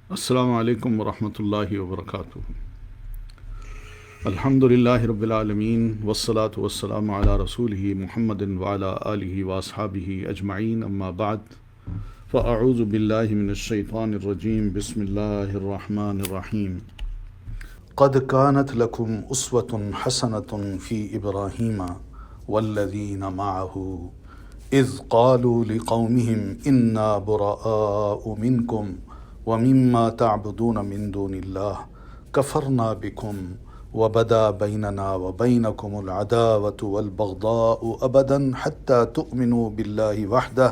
السلام علیکم ورحمۃ اللہ وبرکاتہ۔ الحمد للہ رب العالمین والصلاة والسلام علی رسولہ محمد وعلی آلہ واصحابہ اجمعین، اما بعد فاعوذ باللہ من الشیطان الرجیم، بسم اللہ الرحمن الرحیم۔ قد كانت لكم أسوة حسنة في إبراهيم والذين معه إذ قالوا لقومهم إنا براء منكم ومما تعبدون من دون الله كفرنا بكم وبدا بيننا وبينكم العداوة والبغضاء أبدا حتى تؤمنوا بالله وحده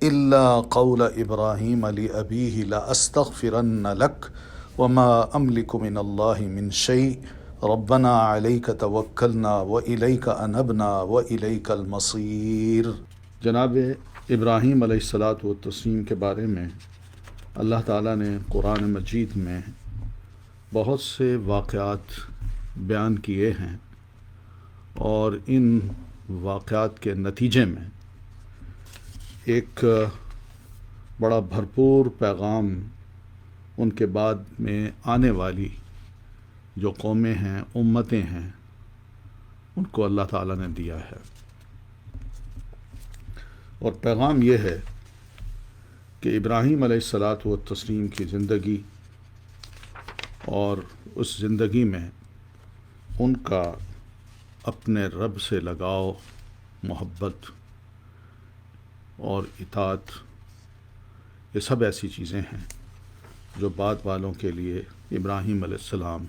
إلا قول إبراهيم لأبيه لأستغفرن لك وما أملك من الله من شيء ربنا عليك توكلنا وإليك أنبنا وإليك المصير۔ جناب ابراہیم علیہ الصلاۃ والتسلیم کے بارے میں اللہ تعالیٰ نے قرآن مجید میں بہت سے واقعات بیان کیے ہیں، اور ان واقعات کے نتیجے میں ایک بڑا بھرپور پیغام ان کے بعد میں آنے والی جو قومیں ہیں، امتیں ہیں، ان کو اللہ تعالیٰ نے دیا ہے۔ اور پیغام یہ ہے کہ ابراہیم علیہ الصلاۃ والتسلیم کی زندگی اور اس زندگی میں ان کا اپنے رب سے لگاؤ، محبت اور اطاعت، یہ سب ایسی چیزیں ہیں جو بعد والوں کے لیے ابراہیم علیہ السلام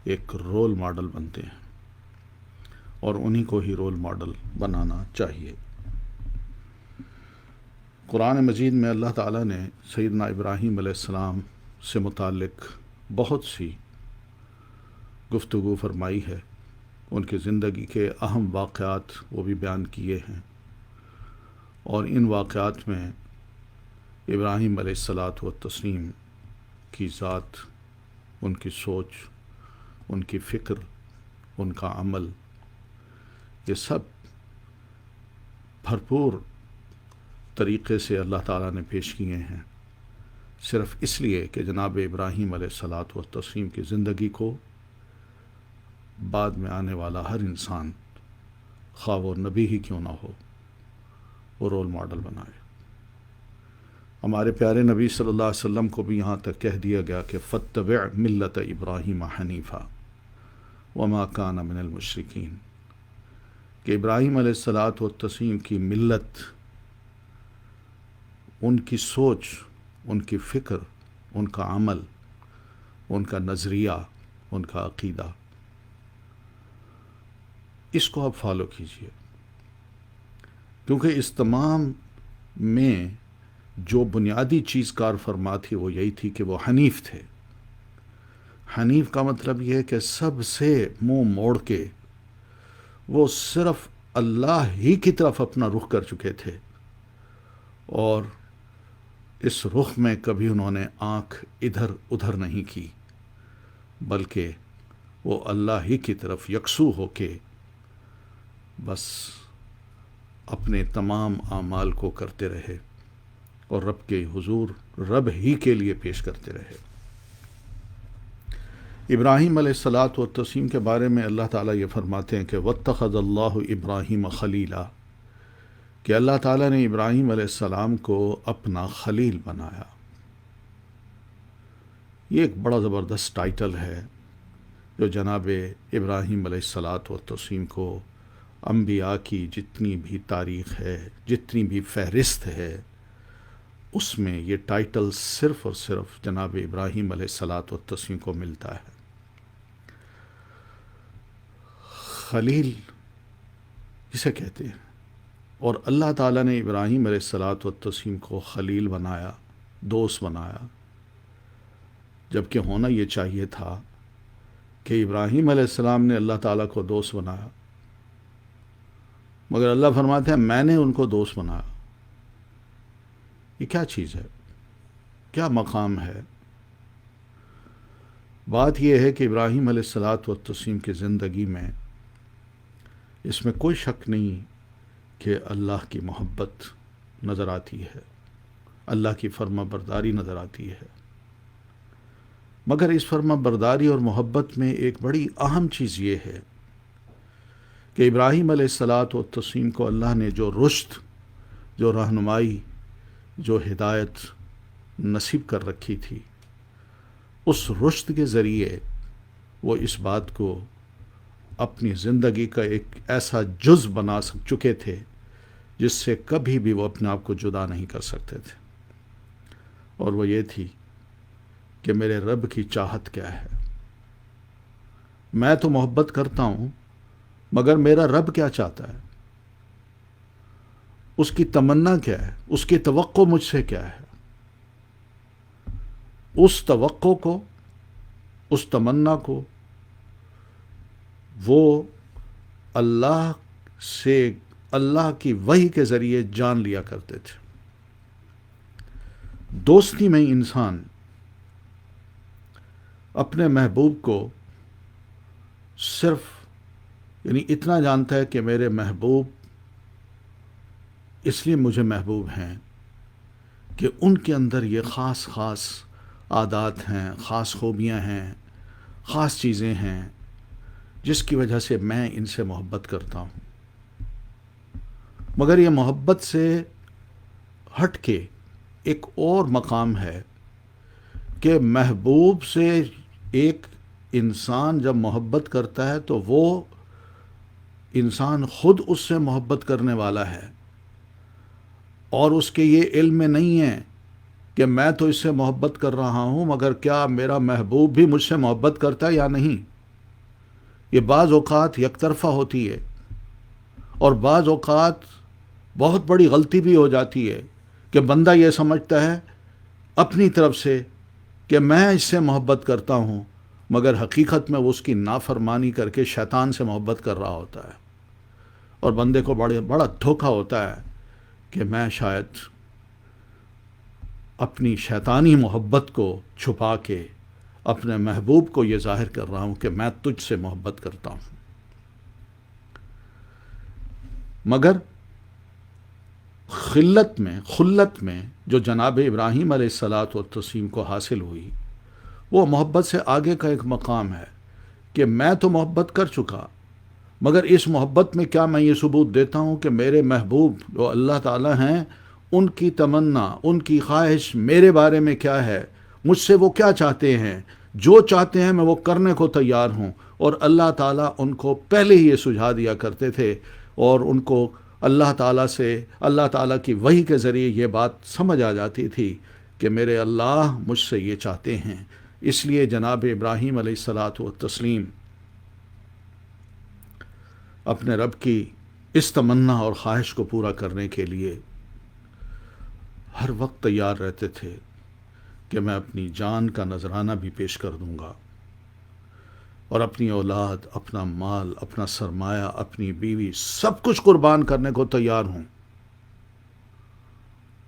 ایک رول ماڈل بنتے ہیں، اور انہی کو ہی رول ماڈل بنانا چاہیے۔ قرآن مجید میں اللہ تعالیٰ نے سیدنا ابراہیم علیہ السلام سے متعلق بہت سی گفتگو فرمائی ہے، ان کی زندگی کے اہم واقعات وہ بھی بیان کیے ہیں، اور ان واقعات میں ابراہیم علیہ الصلاۃ والتسلیم کی ذات، ان کی سوچ، ان کی فکر، ان کا عمل، یہ سب بھرپور طریقے سے اللہ تعالیٰ نے پیش کیے ہیں، صرف اس لیے کہ جناب ابراہیم علیہ الصلاۃ والتسلیم کی زندگی کو بعد میں آنے والا ہر انسان، خواہ وہ نبی ہی کیوں نہ ہو، وہ رول ماڈل بنائے۔ ہمارے پیارے نبی صلی اللہ علیہ وسلم کو بھی یہاں تک کہہ دیا گیا کہ فاتبع ملت ابراہیم حنیفا وما کان من المشرکین، کہ ابراہیم علیہ الصلاۃ والتسلیم کی ملت، ان کی سوچ، ان کی فکر، ان کا عمل، ان کا نظریہ، ان کا عقیدہ، اس کو آپ فالو کیجئے، کیونکہ اس تمام میں جو بنیادی چیز کار فرما تھی وہ یہی تھی کہ وہ حنیف تھے۔ حنیف کا مطلب یہ ہے کہ سب سے منہ موڑ کے وہ صرف اللہ ہی کی طرف اپنا رخ کر چکے تھے، اور اس رخ میں کبھی انہوں نے آنکھ ادھر ادھر نہیں کی، بلکہ وہ اللہ ہی کی طرف یکسو ہو کے بس اپنے تمام اعمال کو کرتے رہے، اور رب کے حضور رب ہی کے لیے پیش کرتے رہے۔ ابراہیم علیہ الصلاۃ والتسلیم کے بارے میں اللہ تعالیٰ یہ فرماتے ہیں کہ وَاتَّخَذَ اللَّهُ إِبْرَاهِيمَ خَلِيلًا، کہ اللہ تعالیٰ نے ابراہیم علیہ السلام کو اپنا خلیل بنایا۔ یہ ایک بڑا زبردست ٹائٹل ہے جو جناب ابراہیم علیہ الصلاۃ والتسلیم کو انبیاء کی جتنی بھی تاریخ ہے، جتنی بھی فہرست ہے، اس میں یہ ٹائٹل صرف اور صرف جناب ابراہیم علیہ الصلاۃ والتسلیم کو ملتا ہے۔ خلیل کسے کہتے ہیں؟ اور اللہ تعالیٰ نے ابراہیم علیہ الصلاۃ والتسلیم کو خلیل بنایا، دوست بنایا، جبکہ ہونا یہ چاہیے تھا کہ ابراہیم علیہ السلام نے اللہ تعالیٰ کو دوست بنایا، مگر اللہ فرماتے ہیں میں نے ان کو دوست بنایا۔ یہ کیا چیز ہے؟ کیا مقام ہے؟ بات یہ ہے کہ ابراہیم علیہ الصلاۃ والتسلیم کی زندگی میں اس میں کوئی شک نہیں کہ اللہ کی محبت نظر آتی ہے، اللہ کی فرما برداری نظر آتی ہے، مگر اس فرما برداری اور محبت میں ایک بڑی اہم چیز یہ ہے کہ ابراہیم علیہ الصلاۃ والتسلیم کو اللہ نے جو رشد، جو رہنمائی، جو ہدایت نصیب کر رکھی تھی، اس رشد کے ذریعے وہ اس بات کو اپنی زندگی کا ایک ایسا جز بنا چکے تھے جس سے کبھی بھی وہ اپنے آپ کو جدا نہیں کر سکتے تھے، اور وہ یہ تھی کہ میرے رب کی چاہت کیا ہے۔ میں تو محبت کرتا ہوں، مگر میرا رب کیا چاہتا ہے، اس کی تمنا کیا ہے، اس کی توقع مجھ سے کیا ہے۔ اس توقع کو، اس تمنا کو وہ اللہ سے، اللہ کی وحی کے ذریعے جان لیا کرتے تھے۔ دوستی میں انسان اپنے محبوب کو صرف اتنا جانتا ہے کہ میرے محبوب اس لیے مجھے محبوب ہیں کہ ان کے اندر یہ خاص خاص عادات ہیں، خاص خوبیاں ہیں، خاص چیزیں ہیں جس کی وجہ سے میں ان سے محبت کرتا ہوں۔ مگر یہ محبت سے ہٹ کے ایک اور مقام ہے کہ محبوب سے ایک انسان جب محبت کرتا ہے تو وہ انسان خود اس سے محبت کرنے والا ہے، اور اس کے یہ علم میں نہیں ہے کہ میں تو اس سے محبت کر رہا ہوں مگر کیا میرا محبوب بھی مجھ سے محبت کرتا ہے یا نہیں۔ یہ بعض اوقات یک طرفہ ہوتی ہے، اور بعض اوقات بہت بڑی غلطی بھی ہو جاتی ہے کہ بندہ یہ سمجھتا ہے اپنی طرف سے کہ میں اس سے محبت کرتا ہوں، مگر حقیقت میں وہ اس کی نافرمانی کر کے شیطان سے محبت کر رہا ہوتا ہے، اور بندے کو بڑا دھوکہ ہوتا ہے کہ میں شاید اپنی شیطانی محبت کو چھپا کے اپنے محبوب کو یہ ظاہر کر رہا ہوں کہ میں تجھ سے محبت کرتا ہوں۔ مگر خلت میں جو جناب ابراہیم علیہ الصلاۃ والتسلیم کو حاصل ہوئی، وہ محبت سے آگے کا ایک مقام ہے کہ میں تو محبت کر چکا، مگر اس محبت میں کیا میں یہ ثبوت دیتا ہوں کہ میرے محبوب جو اللہ تعالیٰ ہیں، ان کی تمنا، ان کی خواہش میرے بارے میں کیا ہے، مجھ سے وہ کیا چاہتے ہیں، جو چاہتے ہیں میں وہ کرنے کو تیار ہوں۔ اور اللہ تعالیٰ ان کو پہلے ہی یہ سجھا دیا کرتے تھے، اور ان کو اللہ تعالیٰ کی وحی کے ذریعے یہ بات سمجھ آ جاتی تھی کہ میرے اللہ مجھ سے یہ چاہتے ہیں۔ اس لیے جناب ابراہیم علیہ الصلاۃ والتسلیم اپنے رب کی اس تمنا اور خواہش کو پورا کرنے کے لیے ہر وقت تیار رہتے تھے کہ میں اپنی جان کا نذرانہ بھی پیش کر دوں گا، اور اپنی اولاد، اپنا مال، اپنا سرمایہ، اپنی بیوی، سب کچھ قربان کرنے کو تیار ہوں،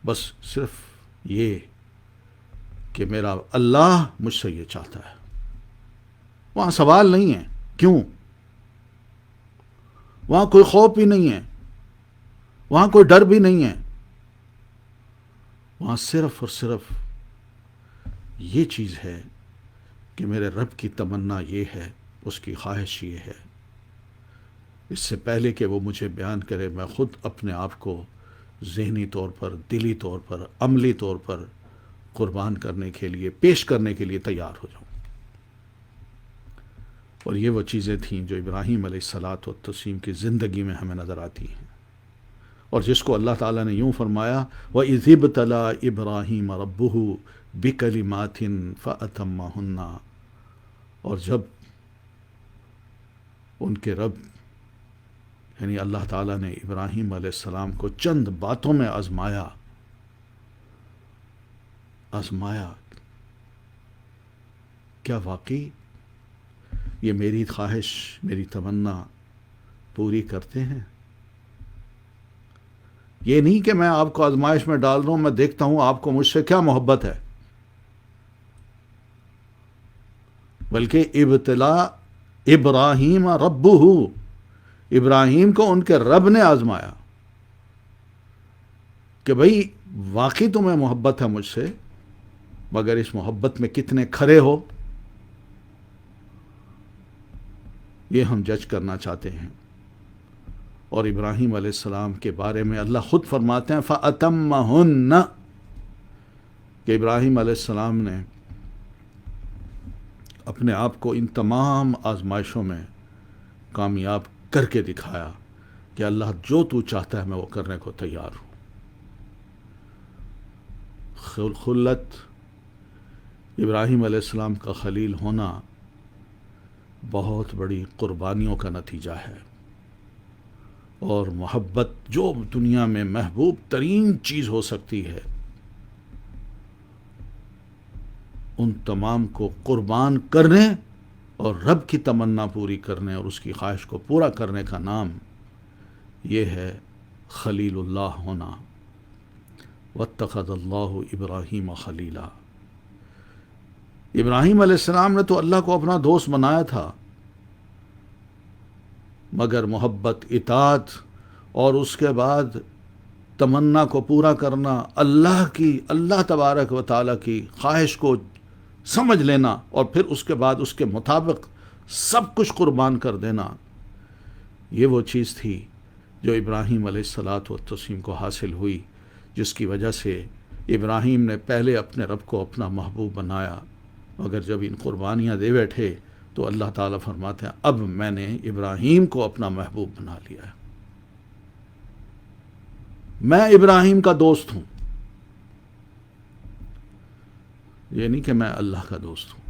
بس صرف یہ کہ میرا اللہ مجھ سے یہ چاہتا ہے۔ وہاں سوال نہیں ہے کیوں، وہاں کوئی خوف بھی نہیں ہے، وہاں کوئی ڈر بھی نہیں ہے، وہاں صرف اور صرف یہ چیز ہے کہ میرے رب کی تمنا یہ ہے، اس کی خواہش یہ ہے۔ اس سے پہلے کہ وہ مجھے بیان کرے، میں خود اپنے آپ کو ذہنی طور پر، دلی طور پر، عملی طور پر قربان کرنے کے لیے، پیش کرنے کے لیے تیار ہو جاؤں۔ اور یہ وہ چیزیں تھیں جو ابراہیم علیہ الصلاۃ والتسلیم کی زندگی میں ہمیں نظر آتی ہیں، اور جس کو اللہ تعالیٰ نے یوں فرمایا وَإِذِ ابْتَلَىٰ إِبْرَاهِيمَ رَبُّهُ بِكَلِمَاتٍ فَأَتَمَّهُنَّ، اور جب ان کے رب یعنی اللہ تعالیٰ نے ابراہیم علیہ السلام کو چند باتوں میں آزمایا کیا واقعی یہ میری خواہش، میری تمنا پوری کرتے ہیں؟ یہ نہیں کہ میں آپ کو آزمائش میں ڈال رہا ہوں، میں دیکھتا ہوں آپ کو مجھ سے کیا محبت ہے، بلکہ ابتلا ابراہیم ربہ، ابراہیم کو ان کے رب نے آزمایا کہ بھئی واقعی تمہیں محبت ہے مجھ سے، مگر اس محبت میں کتنے کھرے ہو، یہ ہم جج کرنا چاہتے ہیں۔ اور ابراہیم علیہ السلام کے بارے میں اللہ خود فرماتے ہیں فَأَتَمَّهُنَّ، کہ ابراہیم علیہ السلام نے اپنے آپ کو ان تمام آزمائشوں میں کامیاب کر کے دکھایا کہ اللہ جو تو چاہتا ہے میں وہ کرنے کو تیار ہوں۔ خلت ابراہیم علیہ السلام کا خلیل ہونا بہت بڑی قربانیوں کا نتیجہ ہے، اور محبت جو دنیا میں محبوب ترین چیز ہو سکتی ہے ان تمام کو قربان کرنے اور رب کی تمنا پوری کرنے اور اس کی خواہش کو پورا کرنے کا نام یہ ہے خلیل اللہ ہونا۔ واتخذ اللہ ابراہیم خلیلا، ابراہیم علیہ السلام نے تو اللہ کو اپنا دوست بنایا تھا، مگر محبت، اطاعت اور اس کے بعد تمنا کو پورا کرنا، اللہ تبارک و تعالیٰ کی خواہش کو سمجھ لینا اور پھر اس کے بعد اس کے مطابق سب کچھ قربان کر دینا، یہ وہ چیز تھی جو ابراہیم علیہ الصلاۃ والتسلیم کو حاصل ہوئی، جس کی وجہ سے ابراہیم نے پہلے اپنے رب کو اپنا محبوب بنایا، مگر جب ان قربانیاں دے بیٹھے تو اللہ تعالیٰ فرماتے ہیں اب میں نے ابراہیم کو اپنا محبوب بنا لیا ہے، میں ابراہیم کا دوست ہوں، یہ نہیں کہ میں اللہ کا دوست ہوں۔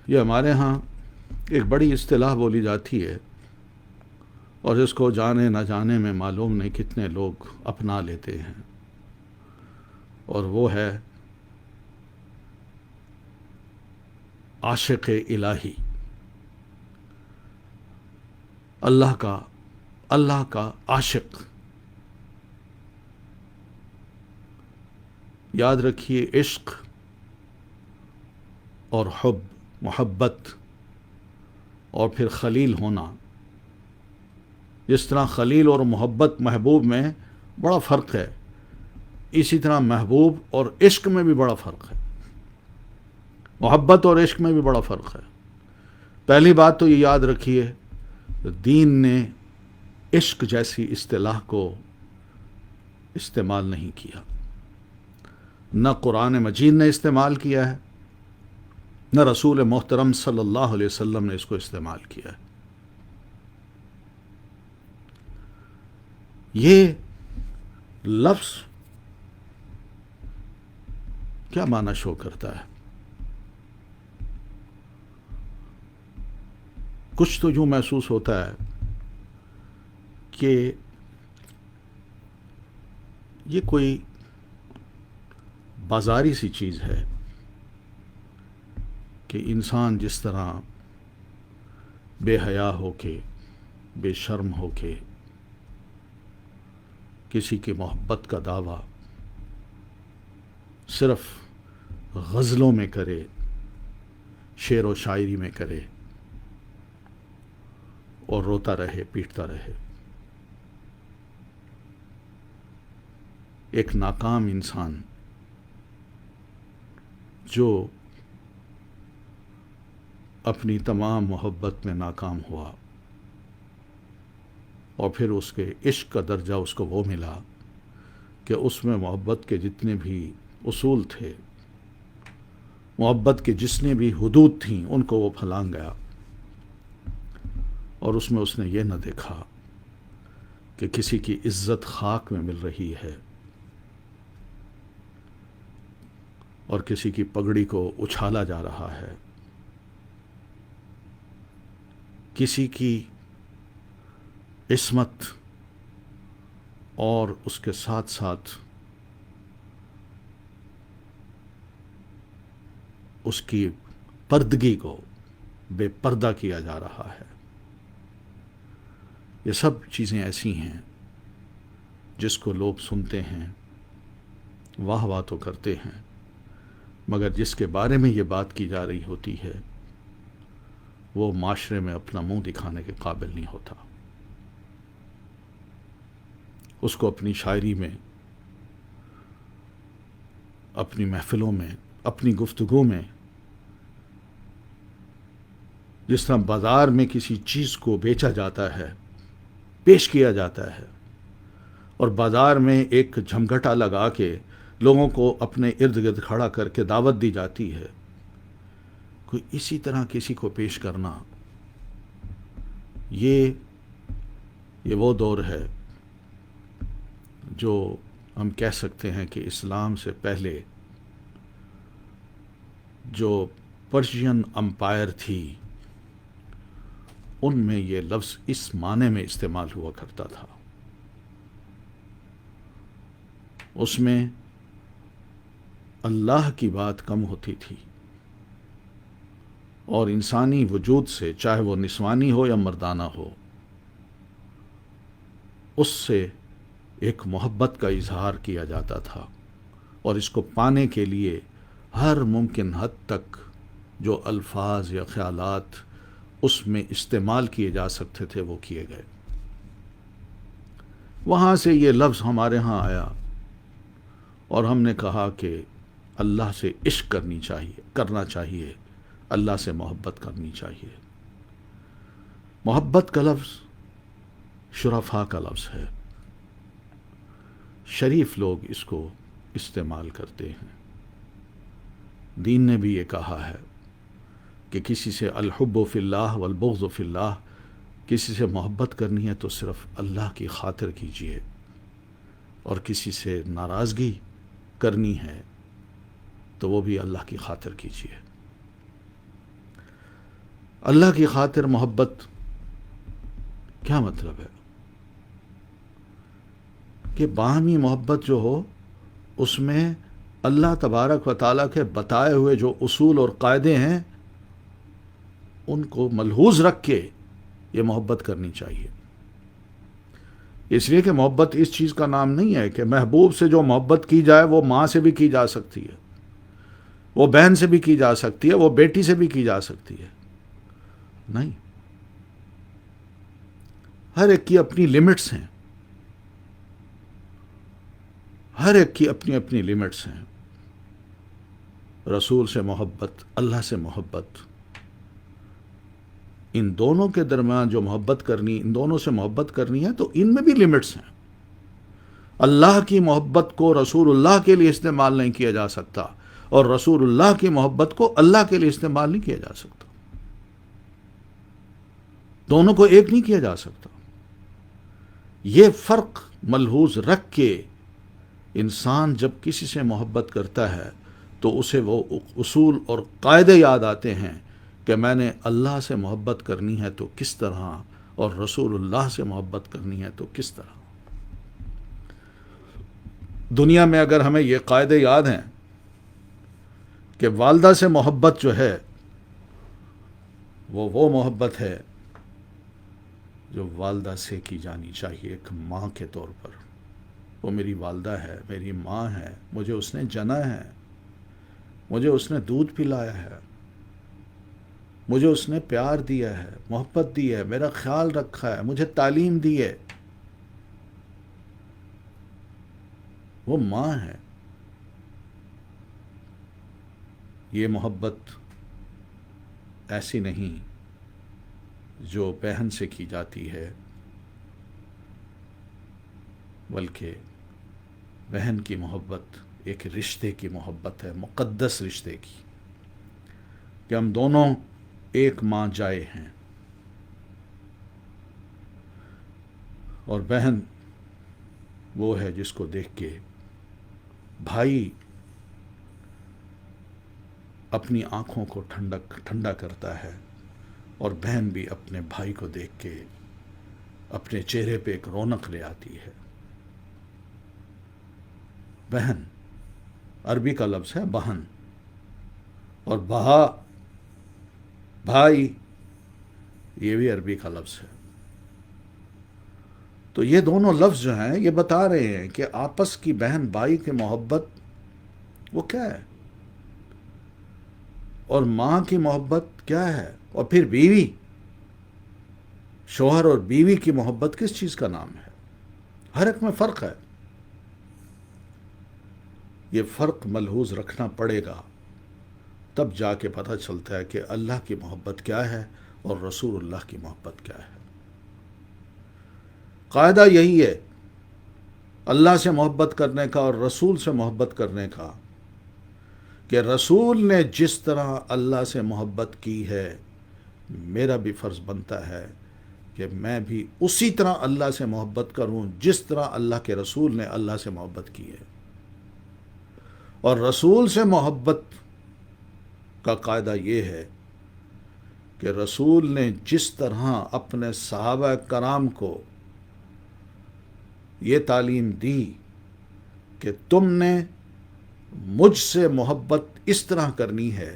یہ ہمارے ہاں ایک بڑی اصطلاح بولی جاتی ہے اور اس کو جانے نہ جانے میں معلوم نہیں کتنے لوگ اپنا لیتے ہیں، اور وہ ہے عاشق الہی، اللہ کا عاشق۔ یاد رکھیے، عشق اور حب، محبت اور پھر خلیل ہونا، جس طرح خلیل اور محبت محبوب میں بڑا فرق ہے، اسی طرح محبوب اور عشق میں بھی بڑا فرق ہے، محبت اور عشق میں بھی بڑا فرق ہے۔ پہلی بات تو یہ یاد رکھیے، دین نے عشق جیسی اصطلاح کو استعمال نہیں کیا، نہ قرآن مجید نے استعمال کیا ہے، نہ رسول محترم صلی اللہ علیہ وسلم نے اس کو استعمال کیا ہے۔ یہ لفظ کیا معنی شو کرتا ہے؟ کچھ تو یوں محسوس ہوتا ہے کہ یہ کوئی بازاری سی چیز ہے کہ انسان جس طرح بے حیا ہو کے، بے شرم ہو کے کسی کی محبت کا دعویٰ صرف غزلوں میں کرے، شعر و شاعری میں کرے اور روتا رہے، پیٹتا رہے۔ ایک ناکام انسان جو اپنی تمام محبت میں ناکام ہوا اور پھر اس کے عشق کا درجہ اس کو وہ ملا کہ اس میں محبت کے جتنے بھی اصول تھے، محبت کے جتنے بھی حدود تھیں، ان کو وہ پھلانگ گیا، اور اس میں اس نے یہ نہ دیکھا کہ کسی کی عزت خاک میں مل رہی ہے اور کسی کی پگڑی کو اچھالا جا رہا ہے، کسی کی عصمت اور اس کے ساتھ ساتھ اس کی پردگی کو بے پردہ کیا جا رہا ہے۔ یہ سب چیزیں ایسی ہیں جس کو لوگ سنتے ہیں، واہ واہ تو کرتے ہیں، مگر جس کے بارے میں یہ بات کی جا رہی ہوتی ہے وہ معاشرے میں اپنا منہ دکھانے کے قابل نہیں ہوتا۔ اس کو اپنی شاعری میں، اپنی محفلوں میں، اپنی گفتگو میں جس طرح بازار میں کسی چیز کو بیچا جاتا ہے، پیش کیا جاتا ہے، اور بازار میں ایک جھمگھٹا لگا کے لوگوں کو اپنے ارد گرد کھڑا کر کے دعوت دی جاتی ہے، کوئی اسی طرح کسی کو پیش کرنا، یہ وہ دور ہے جو ہم کہہ سکتے ہیں کہ اسلام سے پہلے جو پرشین امپائر تھی ان میں یہ لفظ اس معنی میں استعمال ہوا کرتا تھا. اس میں اللہ کی بات کم ہوتی تھی اور انسانی وجود سے، چاہے وہ نسوانی ہو یا مردانہ ہو، اس سے ایک محبت کا اظہار کیا جاتا تھا، اور اس کو پانے کے لیے ہر ممکن حد تک جو الفاظ یا خیالات اس میں استعمال کیے جا سکتے تھے وہ کیے گئے. وہاں سے یہ لفظ ہمارے ہاں آیا اور ہم نے کہا کہ اللہ سے عشق کرنا چاہیے، اللہ سے محبت کرنی چاہیے. محبت کا لفظ شرفاء کا لفظ ہے، شریف لوگ اس کو استعمال کرتے ہیں. دین نے بھی یہ کہا ہے کہ کسی سے الحب فی اللہ والبغض فی اللہ، کسی سے محبت کرنی ہے تو صرف اللہ کی خاطر کیجیے، اور کسی سے ناراضگی کرنی ہے تو وہ بھی اللہ کی خاطر کیجیے. اللہ کی خاطر محبت کیا مطلب ہے؟ کہ باہمی محبت جو ہو اس میں اللہ تبارک و تعالیٰ کے بتائے ہوئے جو اصول اور قاعدے ہیں ان کو ملحوظ رکھ کے یہ محبت کرنی چاہیے. اس لیے کہ محبت اس چیز کا نام نہیں ہے کہ محبوب سے جو محبت کی جائے وہ ماں سے بھی کی جا سکتی ہے، وہ بہن سے بھی کی جا سکتی ہے، وہ بیٹی سے بھی کی جا سکتی ہے. نہیں، ہر ایک کی اپنی لمٹس ہیں، ہر ایک کی اپنی اپنی لمٹس ہیں. رسول سے محبت، اللہ سے محبت، ان دونوں کے درمیان جو محبت کرنی، ان دونوں سے محبت کرنی ہے تو ان میں بھی لمٹس ہیں. اللہ کی محبت کو رسول اللہ کے لیے استعمال نہیں کیا جا سکتا، اور رسول اللہ کی محبت کو اللہ کے لیے استعمال نہیں کیا جا سکتا. دونوں کو ایک نہیں کیا جا سکتا. یہ فرق ملحوظ رکھ کے انسان جب کسی سے محبت کرتا ہے تو اسے وہ اصول اور قاعدے یاد آتے ہیں کہ میں نے اللہ سے محبت کرنی ہے تو کس طرح، اور رسول اللہ سے محبت کرنی ہے تو کس طرح. دنیا میں اگر ہمیں یہ قاعدے یاد ہیں کہ والدہ سے محبت جو ہے وہ محبت ہے جو والدہ سے کی جانی چاہیے ایک ماں کے طور پر. وہ میری والدہ ہے، میری ماں ہے، مجھے اس نے جنا ہے، مجھے اس نے دودھ پلایا ہے، مجھے اس نے پیار دیا ہے، محبت دی ہے، میرا خیال رکھا ہے، مجھے تعلیم دی ہے. وہ ماں ہے. یہ محبت ایسی نہیں جو بہن سے کی جاتی ہے، بلکہ بہن کی محبت ایک رشتے کی محبت ہے، مقدس رشتے کی، کہ ہم دونوں ایک ماں جائے ہیں. اور بہن وہ ہے جس کو دیکھ کے بھائی اپنی آنکھوں کو ٹھنڈا کرتا ہے، اور بہن بھی اپنے بھائی کو دیکھ کے اپنے چہرے پہ ایک رونق لے آتی ہے. بہن عربی کا لفظ ہے بہن، اور بہا بھائی یہ بھی عربی کا لفظ ہے. تو یہ دونوں لفظ جو ہیں یہ بتا رہے ہیں کہ آپس کی بہن بھائی کی محبت وہ کیا ہے، اور ماں کی محبت کیا ہے، اور پھر بیوی، شوہر اور بیوی کی محبت کس چیز کا نام ہے. ہر ایک میں فرق ہے. یہ فرق ملحوظ رکھنا پڑے گا، تب جا کے پتہ چلتا ہے کہ اللہ کی محبت کیا ہے اور رسول اللہ کی محبت کیا ہے۔ قاعدہ یہی ہے اللہ سے محبت کرنے کا اور رسول سے محبت کرنے کا کہ رسول نے جس طرح اللہ سے محبت کی ہے، میرا بھی فرض بنتا ہے کہ میں بھی اسی طرح اللہ سے محبت کروں جس طرح اللہ کے رسول نے اللہ سے محبت کی ہے۔ اور رسول سے محبت کا قاعدہ یہ ہے کہ رسول نے جس طرح اپنے صحابہ کرام کو یہ تعلیم دی کہ تم نے مجھ سے محبت اس طرح کرنی ہے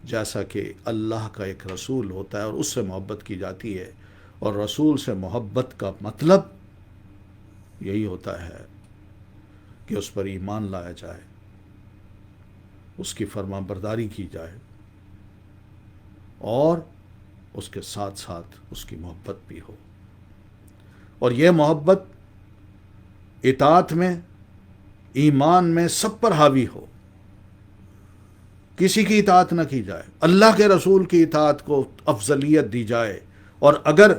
جیسا کہ اللہ کا ایک رسول ہوتا ہے اور اس سے محبت کی جاتی ہے، اور رسول سے محبت کا مطلب یہی ہوتا ہے کہ اس پر ایمان لایا جائے، اس کی فرما برداری کی جائے، اور اس کے ساتھ ساتھ اس کی محبت بھی ہو، اور یہ محبت اطاعت میں، ایمان میں سب پر حاوی ہو۔ کسی کی اطاعت نہ کی جائے، اللہ کے رسول کی اطاعت کو افضلیت دی جائے، اور اگر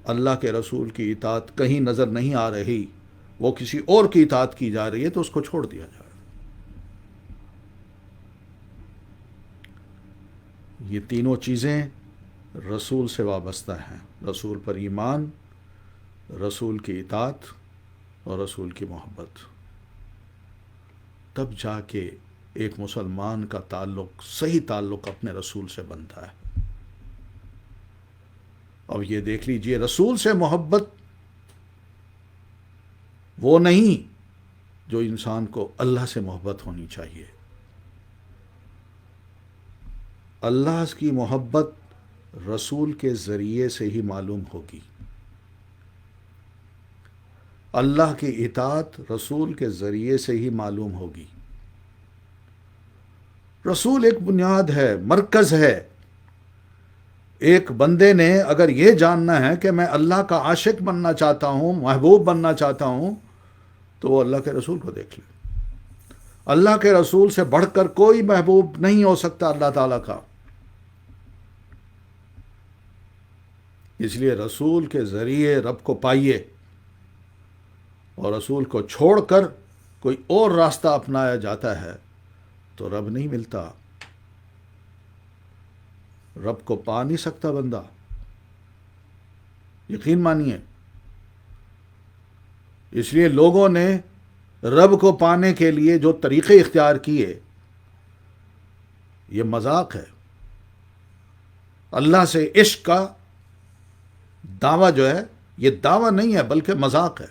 اللہ کے رسول کی اطاعت کہیں نظر نہیں آ رہی، وہ کسی اور کی اطاعت کی جا رہی ہے، تو اس کو چھوڑ دیا جائے۔ یہ تینوں چیزیں رسول سے وابستہ ہیں، رسول پر ایمان، رسول کی اطاعت اور رسول کی محبت۔ تب جا کے ایک مسلمان کا تعلق، صحیح تعلق اپنے رسول سے بنتا ہے۔ اب یہ دیکھ لیجئے، رسول سے محبت وہ نہیں جو انسان کو اللہ سے محبت ہونی چاہیے۔ اللہ کی محبت رسول کے ذریعے سے ہی معلوم ہوگی، اللہ کی اطاعت رسول کے ذریعے سے ہی معلوم ہوگی۔ رسول ایک بنیاد ہے، مرکز ہے۔ ایک بندے نے اگر یہ جاننا ہے کہ میں اللہ کا عاشق بننا چاہتا ہوں، محبوب بننا چاہتا ہوں، تو وہ اللہ کے رسول کو دیکھ لے۔ اللہ کے رسول سے بڑھ کر کوئی محبوب نہیں ہو سکتا اللہ تعالیٰ کا۔ اس لیے رسول کے ذریعے رب کو پائیے، اور رسول کو چھوڑ کر کوئی اور راستہ اپنایا جاتا ہے تو رب نہیں ملتا، رب کو پا نہیں سکتا بندہ، یقین مانیے۔ اس لیے لوگوں نے رب کو پانے کے لیے جو طریقے اختیار کیے، یہ مذاق ہے۔ اللہ سے عشق کا دعویٰ جو ہے، یہ دعویٰ نہیں ہے بلکہ مذاق ہے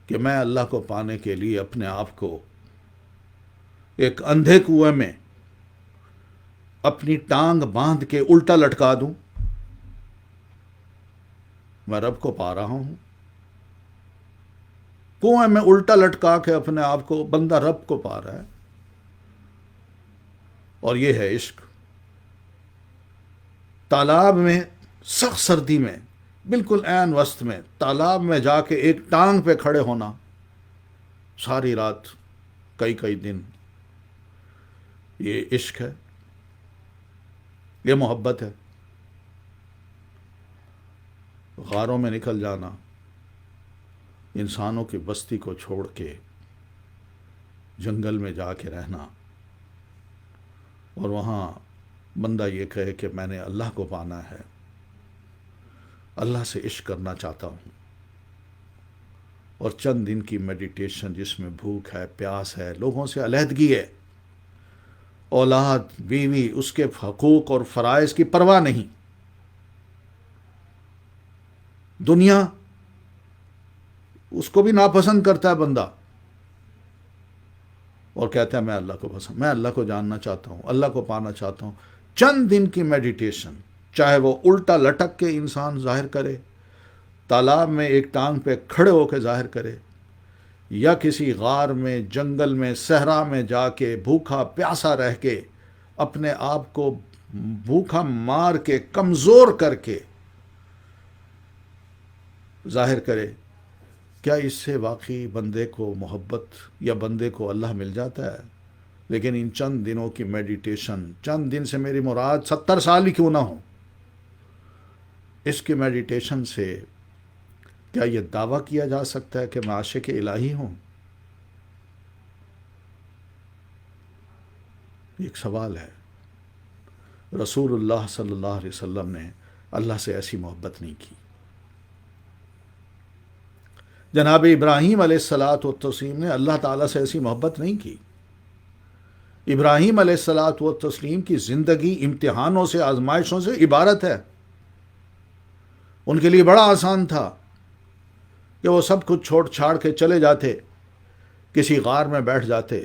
کہ میں اللہ کو پانے کے لیے اپنے آپ کو ایک اندھے کنویں میں اپنی ٹانگ باندھ کے الٹا لٹکا دوں، میں رب کو پا رہا ہوں۔ کنویں میں الٹا لٹکا کے اپنے آپ کو بندہ رب کو پا رہا ہے، اور یہ ہے عشق۔ تالاب میں سخت سردی میں، بالکل عین وسط میں تالاب میں جا کے ایک ٹانگ پہ کھڑے ہونا ساری رات، کئی دن، یہ عشق ہے، یہ محبت ہے۔ غاروں میں نکل جانا، انسانوں کی بستی کو چھوڑ کے جنگل میں جا کے رہنا، اور وہاں بندہ یہ کہے کہ میں نے اللہ کو پانا ہے، اللہ سے عشق کرنا چاہتا ہوں، اور چند دن کی میڈیٹیشن جس میں بھوک ہے، پیاس ہے، لوگوں سے علیحدگی ہے، اولاد، بیوی، اس کے حقوق اور فرائض کی پرواہ نہیں، دنیا اس کو بھی ناپسند کرتا ہے بندہ، اور کہتا ہے میں اللہ کو پسند، میں اللہ کو جاننا چاہتا ہوں، اللہ کو پانا چاہتا ہوں۔ چند دن کی میڈیٹیشن، چاہے وہ الٹا لٹک کے انسان ظاہر کرے، تالاب میں ایک ٹانگ پہ کھڑے ہو کے ظاہر کرے، یا کسی غار میں، جنگل میں، صحرا میں جا کے بھوکا پیاسا رہ کے اپنے آپ کو بھوکا مار کے کمزور کر کے ظاہر کرے، کیا اس سے واقعی بندے کو محبت یا بندے کو اللہ مل جاتا ہے؟ لیکن ان چند دنوں کی میڈیٹیشن، چند دن سے میری مراد 70 سال ہی کیوں نہ ہو، اس کی میڈیٹیشن سے کیا یہ دعویٰ کیا جا سکتا ہے کہ میں عاشق الہی ہوں؟ ایک سوال ہے۔ رسول اللہ صلی اللہ علیہ وسلم نے اللہ سے ایسی محبت نہیں کی۔ جناب ابراہیم علیہ الصلاۃ والتسلیم نے اللہ تعالیٰ سے ایسی محبت نہیں کی۔ ابراہیم علیہ الصلاۃ والتسلیم کی زندگی امتحانوں سے، آزمائشوں سے عبارت ہے۔ ان کے لیے بڑا آسان تھا کہ وہ سب کچھ چھوڑ چھاڑ کے چلے جاتے، کسی غار میں بیٹھ جاتے،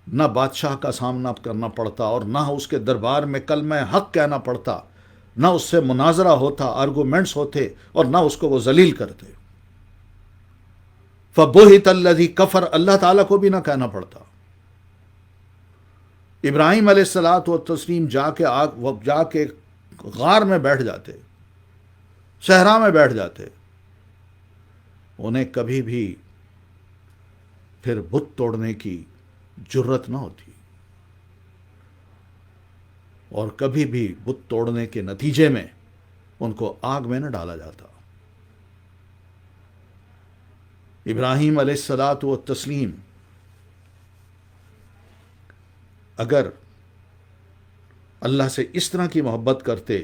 نہ بادشاہ کا سامنا کرنا پڑتا اور نہ اس کے دربار میں کلمہ حق کہنا پڑتا، نہ اس سے مناظرہ ہوتا، آرگومنٹس ہوتے، اور نہ اس کو وہ ذلیل کرتے۔ فَبُہِتَ الَّذِي كَفَرَ، اللہ تعالیٰ کو بھی نہ کہنا پڑتا۔ ابراہیم علیہ الصلاۃ والتسلیم جا کے غار میں بیٹھ جاتے، صحرا میں بیٹھ جاتے، انہیں کبھی بھی پھر بت توڑنے کی جرت نہ ہوتی، اور کبھی بھی بت توڑنے کے نتیجے میں ان کو آگ میں نہ ڈالا جاتا۔ ابراہیم علیہ الصلاۃ والتسلیم اگر اللہ سے اس طرح کی محبت کرتے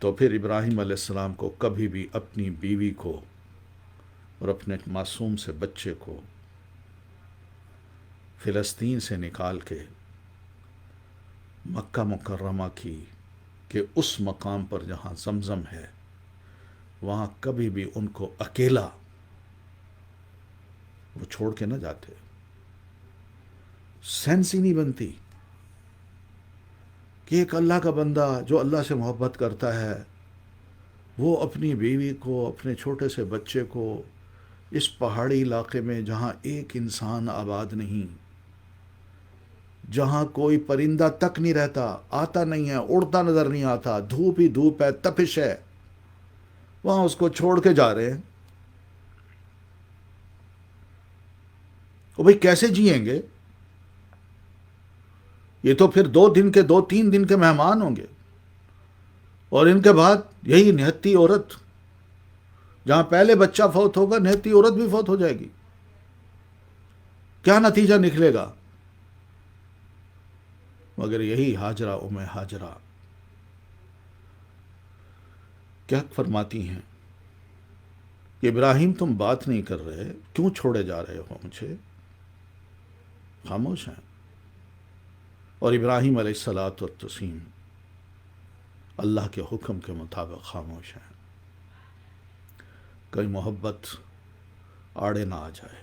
تو پھر ابراہیم علیہ السلام کو کبھی بھی اپنی بیوی کو اور اپنے معصوم سے بچے کو فلسطین سے نکال کے مکہ مکرمہ کی کہ اس مقام پر جہاں زمزم ہے وہاں کبھی بھی ان کو اکیلا وہ چھوڑ کے نہ جاتے۔ سینس ہی نہیں بنتی کہ ایک اللہ کا بندہ جو اللہ سے محبت کرتا ہے وہ اپنی بیوی کو، اپنے چھوٹے سے بچے کو اس پہاڑی علاقے میں جہاں ایک انسان آباد نہیں، جہاں کوئی پرندہ تک نہیں رہتا، آتا نہیں ہے، اڑتا نظر نہیں آتا، دھوپ ہی دھوپ ہے، تپش ہے، وہاں اس کو چھوڑ کے جا رہے ہیں۔ وہ بھئی کیسے جئیں گے؟ یہ تو پھر 2 دن کے مہمان ہوں گے، اور ان کے بعد یہی نہتی عورت، جہاں پہلے بچہ فوت ہوگا نہتی عورت بھی فوت ہو جائے گی۔ کیا نتیجہ نکلے گا؟ مگر یہی ہاجرہ ہاجرہ کیا فرماتی ہیں کہ ابراہیم تم بات نہیں کر رہے، کیوں چھوڑے جا رہے ہو مجھے؟ خاموش ہیں۔ اور ابراہیم علیہ الصلاۃ والتسلیم اللہ کے حکم کے مطابق خاموش ہیں۔ کوئی محبت آڑے نہ آ جائے،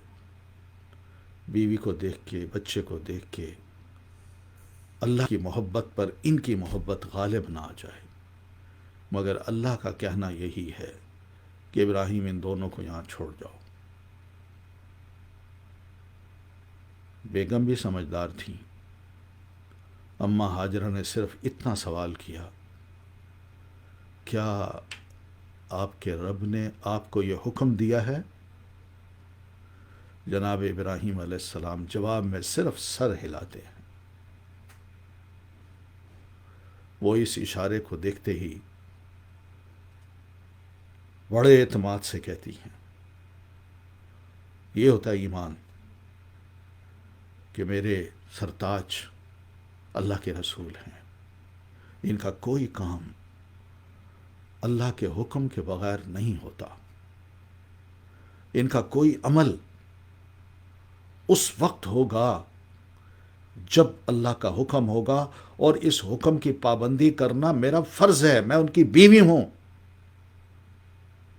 بیوی کو دیکھ کے، بچے کو دیکھ کے اللہ کی محبت پر ان کی محبت غالب نہ آ جائے۔ مگر اللہ کا کہنا یہی ہے کہ ابراہیم ان دونوں کو یہاں چھوڑ جاؤ۔ بیگم بھی سمجھدار تھیں۔ اماں ہاجرہ نے صرف اتنا سوال کیا، کیا آپ کے رب نے آپ کو یہ حکم دیا ہے؟ جناب ابراہیم علیہ السلام جواب میں صرف سر ہلاتے ہیں۔ وہ اس اشارے کو دیکھتے ہی بڑے اعتماد سے کہتی ہیں، یہ ہوتا ہے ایمان کہ میرے سرتاج اللہ کے رسول ہیں، ان کا کوئی کام اللہ کے حکم کے بغیر نہیں ہوتا، ان کا کوئی عمل اس وقت ہوگا جب اللہ کا حکم ہوگا، اور اس حکم کی پابندی کرنا میرا فرض ہے۔ میں ان کی بیوی ہوں،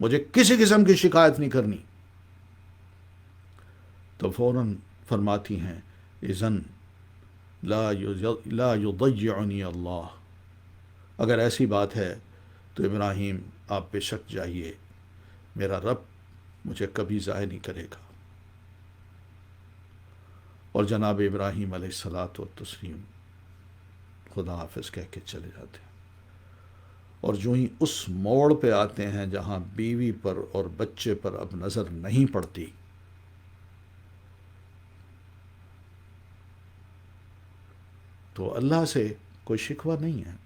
مجھے کسی قسم کی شکایت نہیں کرنی۔ تو فوراً فرماتی ہیں، اذن لا یضیعنی اللہ، اگر ایسی بات ہے تو ابراہیم آپ بے شک جائیے، میرا رب مجھے کبھی ضائع نہیں کرے گا۔ اور جناب ابراہیم علیہ الصلاۃ والتسلیم خدا حافظ کہہ کے چلے جاتے ہیں، اور جو ہی اس موڑ پہ آتے ہیں جہاں بیوی پر اور بچے پر اب نظر نہیں پڑتی، تو اللہ سے کوئی شکوہ نہیں ہے،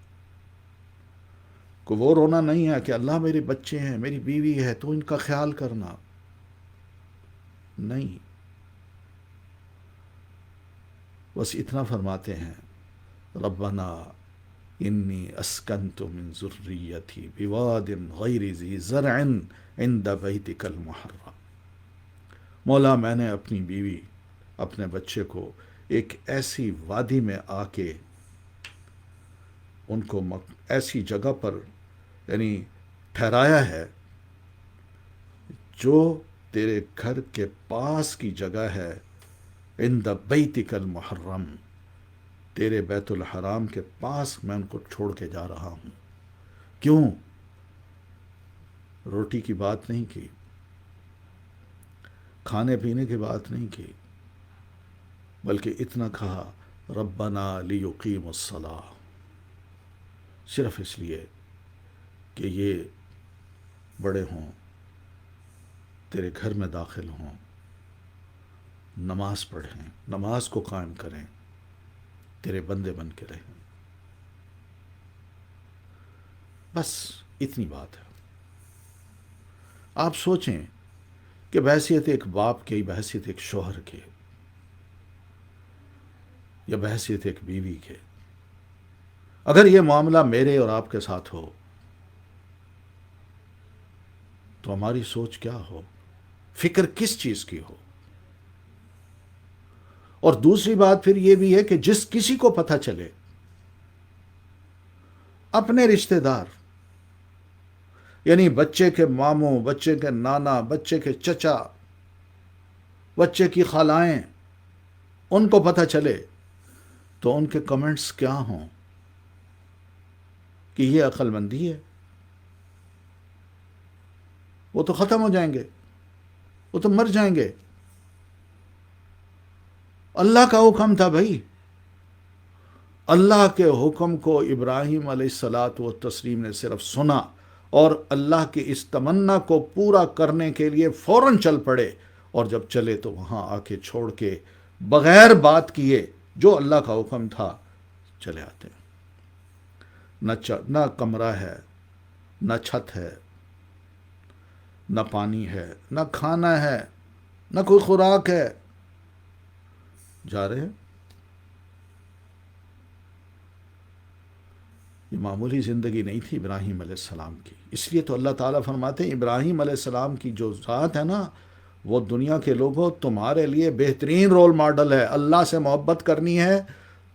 کوئی وہ رونا نہیں ہے کہ اللہ میرے بچے ہیں، میری بیوی ہے، تو ان کا خیال کرنا، نہیں، بس اتنا فرماتے ہیں ربنا انی اسکنت من ذریتی بواد غیر ذی زرع عند بیتک المحرم، مولا میں نے اپنی بیوی اپنے بچے کو ایک ایسی وادی میں آ کے ان کو ایسی جگہ پر یعنی ٹھہرایا ہے جو تیرے گھر کے پاس کی جگہ ہے، عند بیتک المحرم، تیرے بیت الحرام کے پاس میں ان کو چھوڑ کے جا رہا ہوں۔ کیوں؟ روٹی کی بات نہیں کی، کھانے پینے کی بات نہیں کی، بلکہ اتنا کہا ربنا لیقیموا الصلاۃ، صرف اس لیے کہ یہ بڑے ہوں، تیرے گھر میں داخل ہوں، نماز پڑھیں، نماز کو قائم کریں، تیرے بندے بن کے رہیں، بس اتنی بات ہے۔ آپ سوچیں کہ بحیثیت ایک باپ کے، بحیثیت ایک شوہر کے، یا بحیثیت ایک بیوی کے، اگر یہ معاملہ میرے اور آپ کے ساتھ ہو تو ہماری سوچ کیا ہو، فکر کس چیز کی ہو۔ اور دوسری بات پھر یہ بھی ہے کہ جس کسی کو پتہ چلے، اپنے رشتہ دار، یعنی بچے کے ماموں، بچے کے نانا، بچے کے چچا، بچے کی خالائیں، ان کو پتہ چلے تو ان کے کمنٹس کیا ہوں کہ یہ عقل مندی ہے، وہ تو ختم ہو جائیں گے، وہ تو مر جائیں گے۔ اللہ کا حکم تھا بھائی، اللہ کے حکم کو ابراہیم علیہ الصلاۃ والتسلیم نے صرف سنا اور اللہ کی اس تمنا کو پورا کرنے کے لیے فوراً چل پڑے، اور جب چلے تو وہاں آ کے چھوڑ کے بغیر بات کیے جو اللہ کا حکم تھا چلے آتے ہیں۔ نہ کمرہ ہے، نہ چھت ہے، نہ پانی ہے، نہ کھانا ہے، نہ کوئی خوراک ہے، جا رہے ہیں۔ یہ معمولی زندگی نہیں تھی ابراہیم علیہ السلام کی، اس لیے تو اللہ تعالیٰ فرماتے ہیں ابراہیم علیہ السلام کی جو ذات ہے نا، وہ دنیا کے لوگوں تمہارے لیے بہترین رول ماڈل ہے۔ اللہ سے محبت کرنی ہے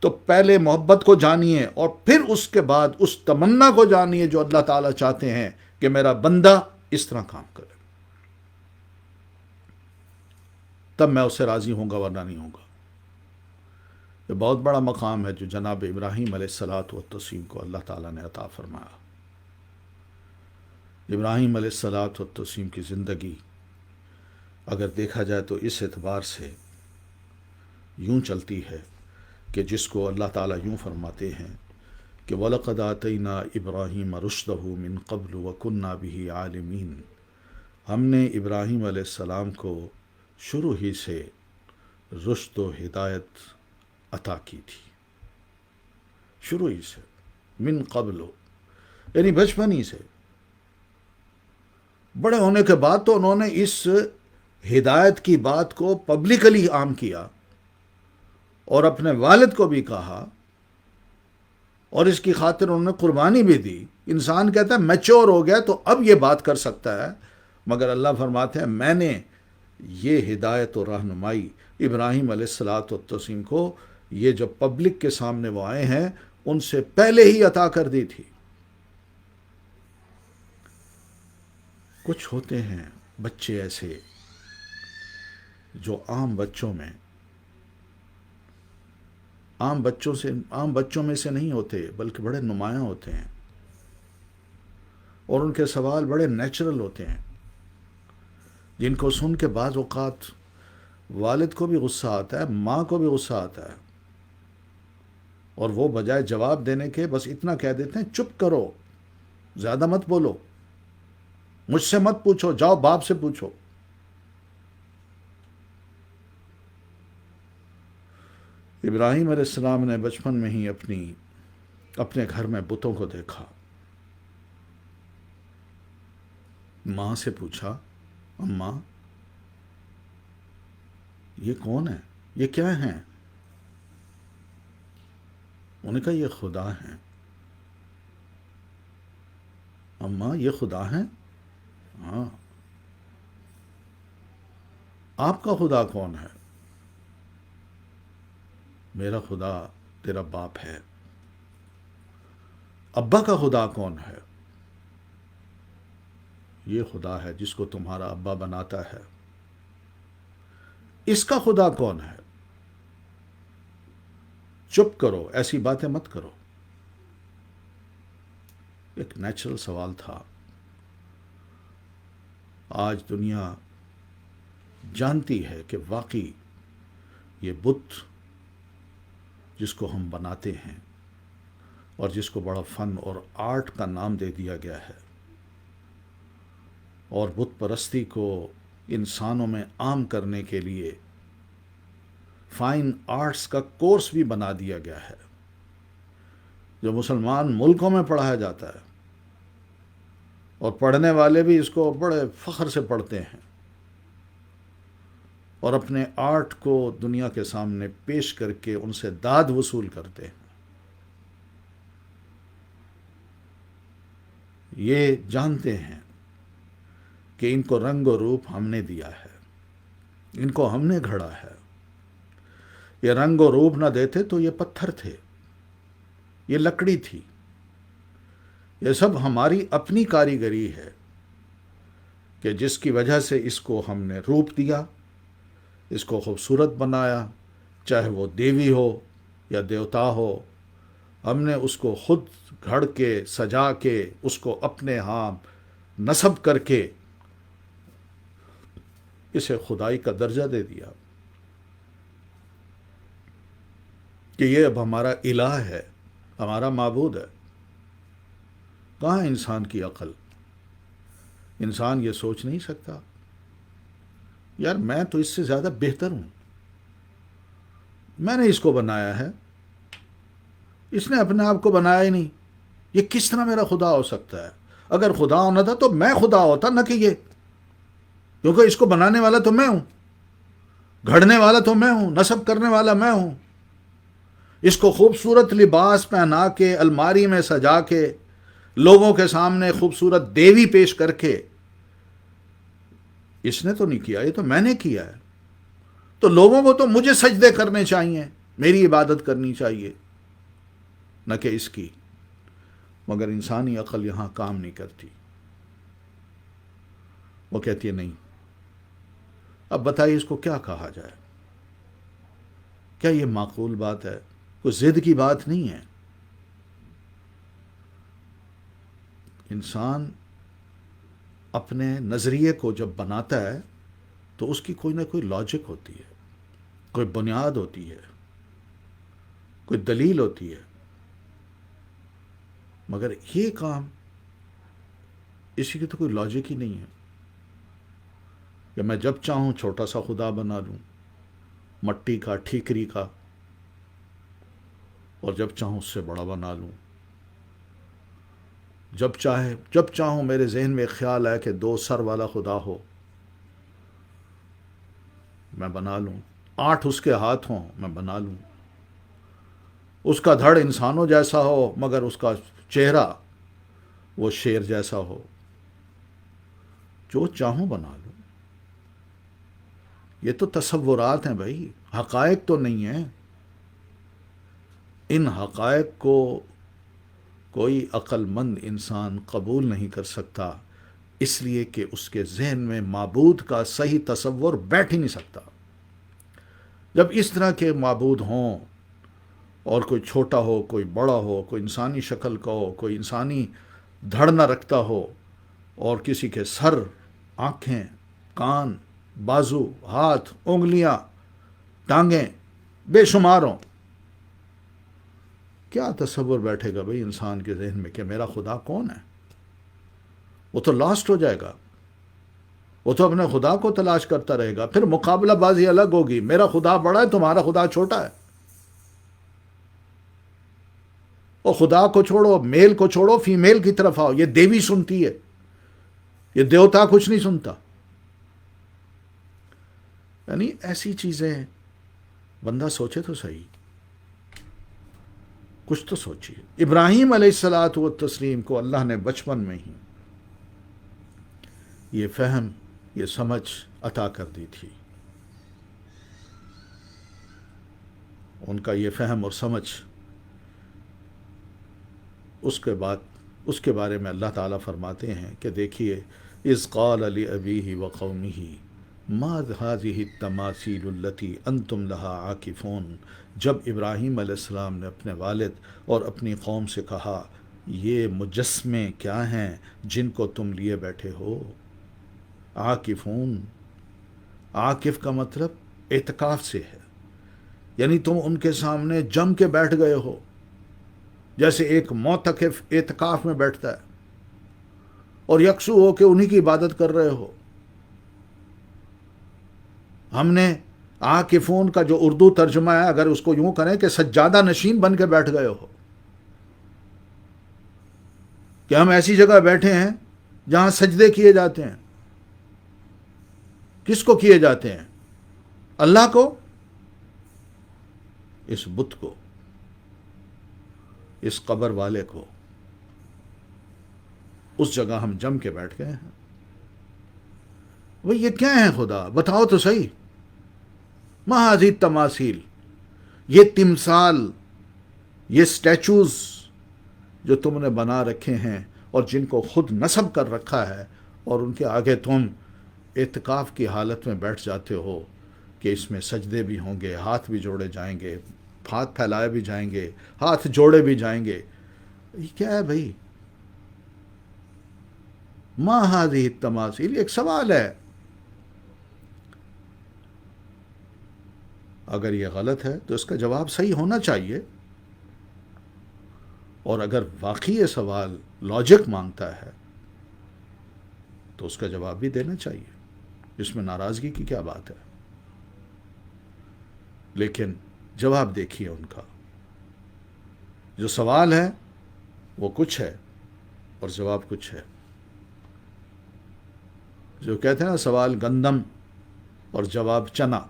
تو پہلے محبت کو جانیے، اور پھر اس کے بعد اس تمنا کو جانیے جو اللہ تعالیٰ چاہتے ہیں کہ میرا بندہ اس طرح کام کرے، تب میں اسے راضی ہوں گا، ورنہ نہیں ہوں گا۔ یہ بہت بڑا مقام ہے جو جناب ابراہیم علیہ الصلاۃ والتسلیم کو اللہ تعالیٰ نے عطا فرمایا۔ ابراہیم علیہ الصلاۃ والتسلیم کی زندگی اگر دیکھا جائے تو اس اعتبار سے یوں چلتی ہے کہ جس کو اللہ تعالیٰ یوں فرماتے ہیں کہ وَلَقَدْ آتَيْنَا إِبْرَاهِيمَ رُشْدَهُ مِن قَبْلُ وَكُنَّا بِهِ عَالِمِينَ، ہم نے ابراہیم علیہ السلام کو شروع ہی سے رشد و ہدایت عطا کی تھی، شروع ہی سے، من قبل یعنی بچپن ہی سے۔ بڑے ہونے کے بعد تو انہوں نے اس ہدایت کی بات کو پبلکلی عام کیا اور اپنے والد کو بھی کہا، اور اس کی خاطر انہوں نے قربانی بھی دی۔ انسان کہتا ہے میچور ہو گیا تو اب یہ بات کر سکتا ہے، مگر اللہ فرماتے ہیں میں نے یہ ہدایت و رہنمائی ابراہیم علیہ الصلاۃ والتسلیم کو، یہ جو پبلک کے سامنے وہ آئے ہیں، ان سے پہلے ہی عطا کر دی تھی۔ کچھ ہوتے ہیں بچے ایسے جو عام بچوں میں سے نہیں ہوتے، بلکہ بڑے نمایاں ہوتے ہیں، اور ان کے سوال بڑے نیچرل ہوتے ہیں، جن کو سن کے بعض اوقات والد کو بھی غصہ آتا ہے، ماں کو بھی غصہ آتا ہے، اور وہ بجائے جواب دینے کے بس اتنا کہہ دیتے ہیں چپ کرو، زیادہ مت بولو، مجھ سے مت پوچھو، جاؤ باپ سے پوچھو۔ ابراہیم علیہ السلام نے بچپن میں ہی اپنے گھر میں بتوں کو دیکھا. ماں سے پوچھا، اماں یہ کون ہے، یہ کیا ہیں؟ انہوں نے کہا یہ خدا ہیں. اماں یہ خدا ہیں؟ ہاں. آپ کا خدا کون ہے؟ میرا خدا تیرا باپ ہے. ابا کا خدا کون ہے؟ یہ خدا ہے جس کو تمہارا ابا بناتا ہے. اس کا خدا کون ہے؟ چپ کرو، ایسی باتیں مت کرو. ایک نیچرل سوال تھا. آج دنیا جانتی ہے کہ واقعی یہ بت جس کو ہم بناتے ہیں اور جس کو بڑا فن اور آرٹ کا نام دے دیا گیا ہے، اور بت پرستی کو انسانوں میں عام کرنے کے لیے فائن آرٹس کا کورس بھی بنا دیا گیا ہے، جو مسلمان ملکوں میں پڑھایا جاتا ہے، اور پڑھنے والے بھی اس کو بڑے فخر سے پڑھتے ہیں اور اپنے آرٹ کو دنیا کے سامنے پیش کر کے ان سے داد وصول کرتے ہیں. یہ جانتے ہیں کہ ان کو رنگ و روپ ہم نے دیا ہے، ان کو ہم نے گھڑا ہے. یہ رنگ و روپ نہ دیتے تو یہ پتھر تھے، یہ لکڑی تھی. یہ سب ہماری اپنی کاریگری ہے کہ جس کی وجہ سے اس کو ہم نے روپ دیا، اس کو خوبصورت بنایا. چاہے وہ دیوی ہو یا دیوتا ہو، ہم نے اس کو خود گھڑ کے سجا کے اس کو اپنے ہاں نصب کر کے اسے خدائی کا درجہ دے دیا کہ یہ اب ہمارا الہ ہے، ہمارا معبود ہے. کہاں انسان کی عقل؟ انسان یہ سوچ نہیں سکتا یار میں تو اس سے زیادہ بہتر ہوں، میں نے اس کو بنایا ہے، اس نے اپنے آپ کو بنایا ہی نہیں. یہ کس طرح میرا خدا ہو سکتا ہے؟ اگر خدا ہونا تھا تو میں خدا ہوتا، نہ کہ یہ، کیونکہ اس کو بنانے والا تو میں ہوں، گھڑنے والا تو میں ہوں، نصب کرنے والا میں ہوں. اس کو خوبصورت لباس پہنا کے الماری میں سجا کے لوگوں کے سامنے خوبصورت دیوی پیش کر کے اس نے تو نہیں کیا، یہ تو میں نے کیا ہے. تو لوگوں کو تو مجھے سجدے کرنے چاہیے، میری عبادت کرنی چاہیے، نہ کہ اس کی. مگر انسانی عقل یہاں کام نہیں کرتی. وہ کہتی ہے نہیں. اب بتائیے اس کو کیا کہا جائے؟ کیا یہ معقول بات ہے؟ کوئی ضد کی بات نہیں ہے. انسان اپنے نظریے کو جب بناتا ہے تو اس کی کوئی نہ کوئی لاجک ہوتی ہے، کوئی بنیاد ہوتی ہے، کوئی دلیل ہوتی ہے. مگر یہ کام اسی کی تو کوئی لاجک ہی نہیں ہے کہ میں جب چاہوں چھوٹا سا خدا بنا لوں، مٹی کا، ٹھیکری کا، اور جب چاہوں اس سے بڑا بنا لوں. جب چاہوں میرے ذہن میں خیال ہے کہ 2 سر والا خدا ہو، میں بنا لوں. 8 اس کے ہاتھ ہوں، میں بنا لوں. اس کا دھڑ انسانوں جیسا ہو مگر اس کا چہرہ وہ شیر جیسا ہو. جو چاہوں بنا لوں. یہ تو تصورات ہیں بھائی، حقائق تو نہیں ہیں. ان حقائق کو کوئی عقل مند انسان قبول نہیں کر سکتا، اس لیے کہ اس کے ذہن میں معبود کا صحیح تصور بیٹھ ہی نہیں سکتا. جب اس طرح کے معبود ہوں اور کوئی چھوٹا ہو، کوئی بڑا ہو، کوئی انسانی شکل کا ہو، کوئی انسانی دھڑ نہ رکھتا ہو، اور کسی کے سر، آنکھیں، کان، بازو، ہاتھ، انگلیاں، ٹانگیں بے شمار ہوں، کیا تصور بیٹھے گا بھئی انسان کے ذہن میں کہ میرا خدا کون ہے؟ وہ تو لاسٹ ہو جائے گا، وہ تو اپنے خدا کو تلاش کرتا رہے گا. پھر مقابلہ بازی الگ ہوگی، میرا خدا بڑا ہے، تمہارا خدا چھوٹا ہے. اور خدا کو چھوڑو، میل کو چھوڑو، فیمیل کی طرف آؤ. یہ دیوی سنتی ہے، یہ دیوتا کچھ نہیں سنتا. یعنی ایسی چیزیں بندہ سوچے تو صحیح، کچھ تو سوچیے. ابراہیم علیہ الصلاۃ والتسلیم کو اللہ نے بچپن میں ہی یہ فہم، یہ سمجھ عطا کر دی تھی. ان کا یہ فہم اور سمجھ، اس کے بعد اس کے بارے میں اللہ تعالیٰ فرماتے ہیں کہ دیکھیے، اذ قال لأبیہ وقومہ ما هذه التماثیل التي انتم لها عاکفون. جب ابراہیم علیہ السلام نے اپنے والد اور اپنی قوم سے کہا یہ مجسمے کیا ہیں جن کو تم لیے بیٹھے ہو. عاکفون، عاکف کا مطلب اعتکاف سے ہے، یعنی تم ان کے سامنے جم کے بیٹھ گئے ہو، جیسے ایک معتکف اعتکاف میں بیٹھتا ہے اور یکسو ہو کے انہی کی عبادت کر رہے ہو. ہم نے عاکفون کا جو اردو ترجمہ ہے، اگر اس کو یوں کریں کہ سجادہ نشین بن کے بیٹھ گئے ہو، کہ ہم ایسی جگہ بیٹھے ہیں جہاں سجدے کیے جاتے ہیں. کس کو کیے جاتے ہیں؟ اللہ کو، اس بت کو، اس قبر والے کو. اس جگہ ہم جم کے بیٹھ گئے ہیں. وہ یہ کیا ہے خدا؟ بتاؤ تو صحیح. ما هذه التماثیل، یہ تمثال، یہ سٹیچوز جو تم نے بنا رکھے ہیں اور جن کو خود نصب کر رکھا ہے، اور ان کے آگے تم اعتکاف کی حالت میں بیٹھ جاتے ہو کہ اس میں سجدے بھی ہوں گے، ہاتھ بھی جوڑے جائیں گے، ہاتھ پھیلائے بھی جائیں گے، ہاتھ جوڑے بھی جائیں گے. یہ کیا ہے بھائی؟ ما هذه التماثیل، ایک سوال ہے. اگر یہ غلط ہے تو اس کا جواب صحیح ہونا چاہیے، اور اگر واقعی یہ سوال لاجک مانگتا ہے تو اس کا جواب بھی دینا چاہیے. اس میں ناراضگی کی کیا بات ہے؟ لیکن جواب دیکھیے ان کا. جو سوال ہے وہ کچھ ہے اور جواب کچھ ہے. جو کہتے ہیں نا، سوال گندم اور جواب چنا،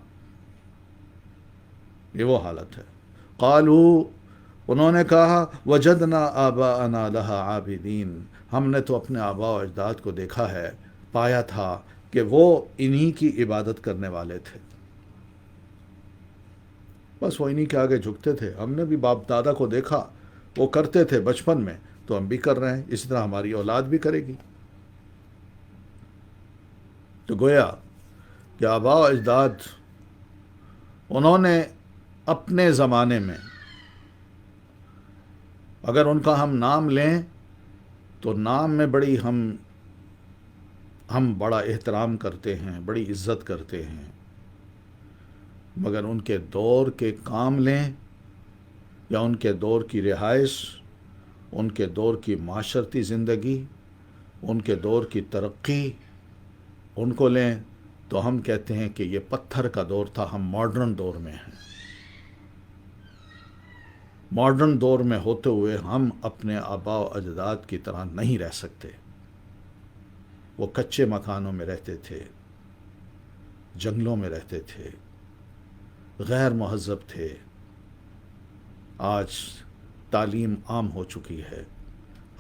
یہ وہ حالت ہے. قالو، انہوں نے کہا وجدنا آباءنا لها عابدین، ہم نے تو اپنے آباء و اجداد کو دیکھا ہے، پایا تھا کہ وہ انہی کی عبادت کرنے والے تھے. بس وہ انہی کے آگے جھکتے تھے. ہم نے بھی باپ دادا کو دیکھا، وہ کرتے تھے بچپن میں، تو ہم بھی کر رہے ہیں، اسی طرح ہماری اولاد بھی کرے گی. تو گویا کہ آباء و اجداد، انہوں نے اپنے زمانے میں، اگر ان کا ہم نام لیں تو نام میں بڑی ہم بڑا احترام کرتے ہیں، بڑی عزت کرتے ہیں. مگر ان کے دور کے کام لیں یا ان کے دور کی رہائش، ان کے دور کی معاشرتی زندگی، ان کے دور کی ترقی، ان کو لیں تو ہم کہتے ہیں کہ یہ پتھر کا دور تھا، ہم ماڈرن دور میں ہیں. ماڈرن دور میں ہوتے ہوئے ہم اپنے آباء و اجداد کی طرح نہیں رہ سکتے. وہ کچے مکانوں میں رہتے تھے، جنگلوں میں رہتے تھے، غیر مہذب تھے. آج تعلیم عام ہو چکی ہے،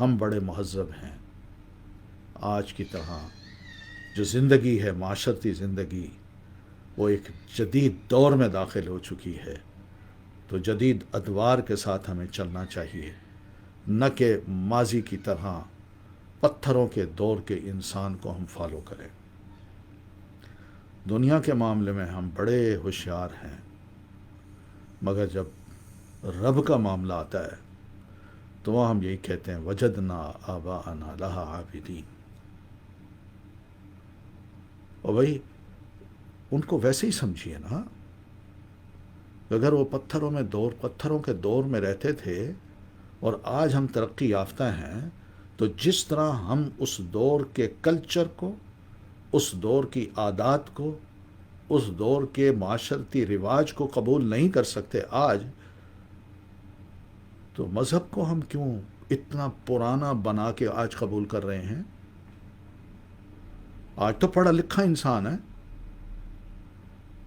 ہم بڑے مہذب ہیں. آج کی طرح جو زندگی ہے، معاشرتی زندگی، وہ ایک جدید دور میں داخل ہو چکی ہے. تو جدید ادوار کے ساتھ ہمیں چلنا چاہیے، نہ کہ ماضی کی طرح پتھروں کے دور کے انسان کو ہم فالو کریں. دنیا کے معاملے میں ہم بڑے ہوشیار ہیں، مگر جب رب کا معاملہ آتا ہے تو وہ ہم یہی کہتے ہیں وجدنا آباءنا لها عابدین. اور بھائی ان کو ویسے ہی سمجھیے نا. اگر وہ پتھروں کے دور میں رہتے تھے اور آج ہم ترقی یافتہ ہیں، تو جس طرح ہم اس دور کے کلچر کو، اس دور کی عادات کو، اس دور کے معاشرتی رواج کو قبول نہیں کر سکتے آج، تو مذہب کو ہم کیوں اتنا پرانا بنا کے آج قبول کر رہے ہیں؟ آج تو پڑھا لکھا انسان ہے،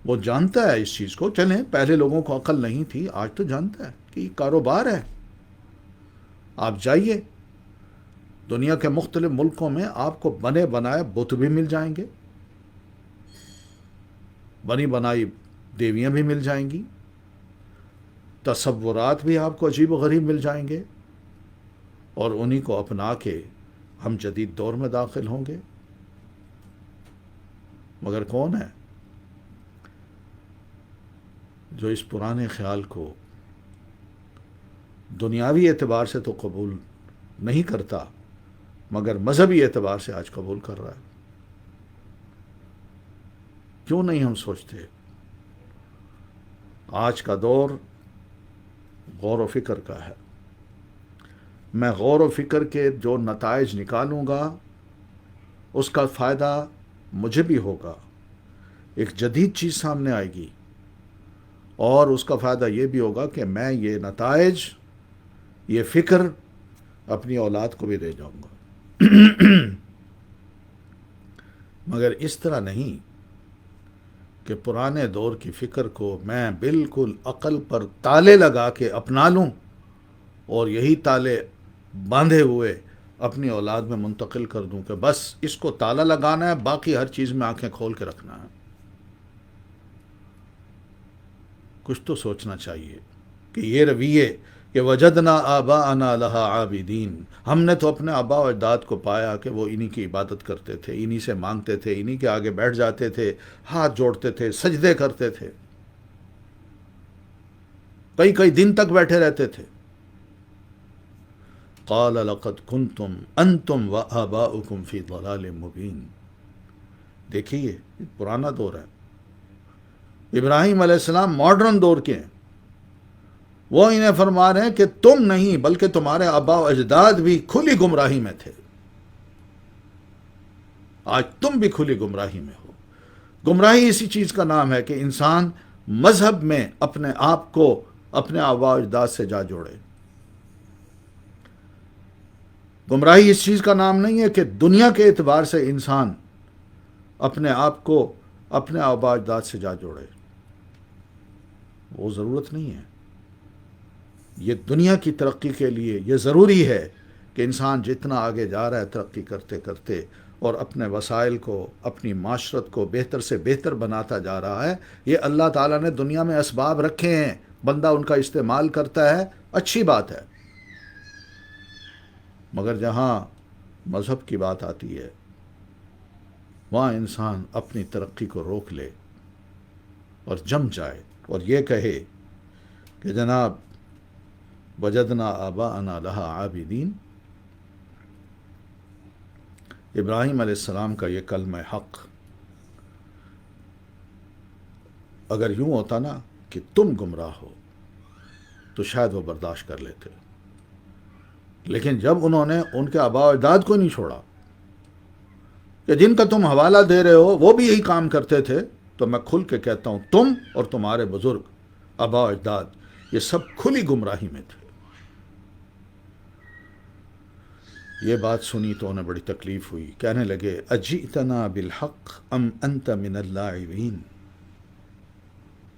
وہ جانتا ہے اس چیز کو. چلیں پہلے لوگوں کو عقل نہیں تھی، آج تو جانتا ہے کہ یہ کاروبار ہے. آپ جائیے دنیا کے مختلف ملکوں میں، آپ کو بنے بنائے بت بھی مل جائیں گے، بنی بنائی دیویاں بھی مل جائیں گی، تصورات بھی آپ کو عجیب و غریب مل جائیں گے، اور انہی کو اپنا کے ہم جدید دور میں داخل ہوں گے. مگر کون ہے جو اس پرانے خیال کو دنیاوی اعتبار سے تو قبول نہیں کرتا مگر مذہبی اعتبار سے آج قبول کر رہا ہے؟ کیوں نہیں ہم سوچتے آج کا دور غور و فکر کا ہے. میں غور و فکر کے جو نتائج نکالوں گا اس کا فائدہ مجھے بھی ہوگا، ایک جدید چیز سامنے آئے گی، اور اس کا فائدہ یہ بھی ہوگا کہ میں یہ نتائج، یہ فکر اپنی اولاد کو بھی دے جاؤں گا. مگر اس طرح نہیں کہ پرانے دور کی فکر کو میں بالکل عقل پر تالے لگا کے اپنا لوں اور یہی تالے باندھے ہوئے اپنی اولاد میں منتقل کر دوں کہ بس اس کو تالا لگانا ہے، باقی ہر چیز میں آنکھیں کھول کے رکھنا ہے. کچھ تو سوچنا چاہیے کہ یہ رویے کہ وجدنا آباءنا لہا عابدین، ہم نے تو اپنے آباء و اجداد کو پایا کہ وہ انہی کی عبادت کرتے تھے، انہی سے مانگتے تھے، انہی کے آگے بیٹھ جاتے تھے، ہاتھ جوڑتے تھے، سجدے کرتے تھے، کئی کئی دن تک بیٹھے رہتے تھے. قال لقد کنتم انتم وآباؤکم فی ضلال مبین. دیکھیے یہ پرانا دور ہے. ابراہیم علیہ السلام ماڈرن دور کے ہیں، وہ انہیں فرما رہے ہیں کہ تم نہیں بلکہ تمہارے آباء و اجداد بھی کھلی گمراہی میں تھے، آج تم بھی کھلی گمراہی میں ہو. گمراہی اسی چیز کا نام ہے کہ انسان مذہب میں اپنے آپ کو اپنے آباء و اجداد سے جا جوڑے. گمراہی اس چیز کا نام نہیں ہے کہ دنیا کے اعتبار سے انسان اپنے آپ کو اپنے آباء و اجداد سے جا جوڑے. وہ ضرورت نہیں ہے. یہ دنیا کی ترقی کے لیے یہ ضروری ہے کہ انسان جتنا آگے جا رہا ہے ترقی کرتے کرتے اور اپنے وسائل کو، اپنی معاشرت کو بہتر سے بہتر بناتا جا رہا ہے. یہ اللہ تعالیٰ نے دنیا میں اسباب رکھے ہیں، بندہ ان کا استعمال کرتا ہے، اچھی بات ہے. مگر جہاں مذہب کی بات آتی ہے وہاں انسان اپنی ترقی کو روک لے اور جم جائے اور یہ کہے کہ جناب وجدنا آباءنا لہا عابدین. ابراہیم علیہ السلام کا یہ کلمہ حق اگر یوں ہوتا نا کہ تم گمراہ ہو تو شاید وہ برداشت کر لیتے، لیکن جب انہوں نے ان کے آباء و اجداد کو نہیں چھوڑا کہ جن کا تم حوالہ دے رہے ہو وہ بھی یہی کام کرتے تھے، تو میں کھل کے کہتا ہوں تم اور تمہارے بزرگ آباء و اجداد یہ سب کھلی گمراہی میں تھے. یہ بات سنی تو انہیں بڑی تکلیف ہوئی. کہنے لگے اجئتنا بالحق ام انت من اللاعبین.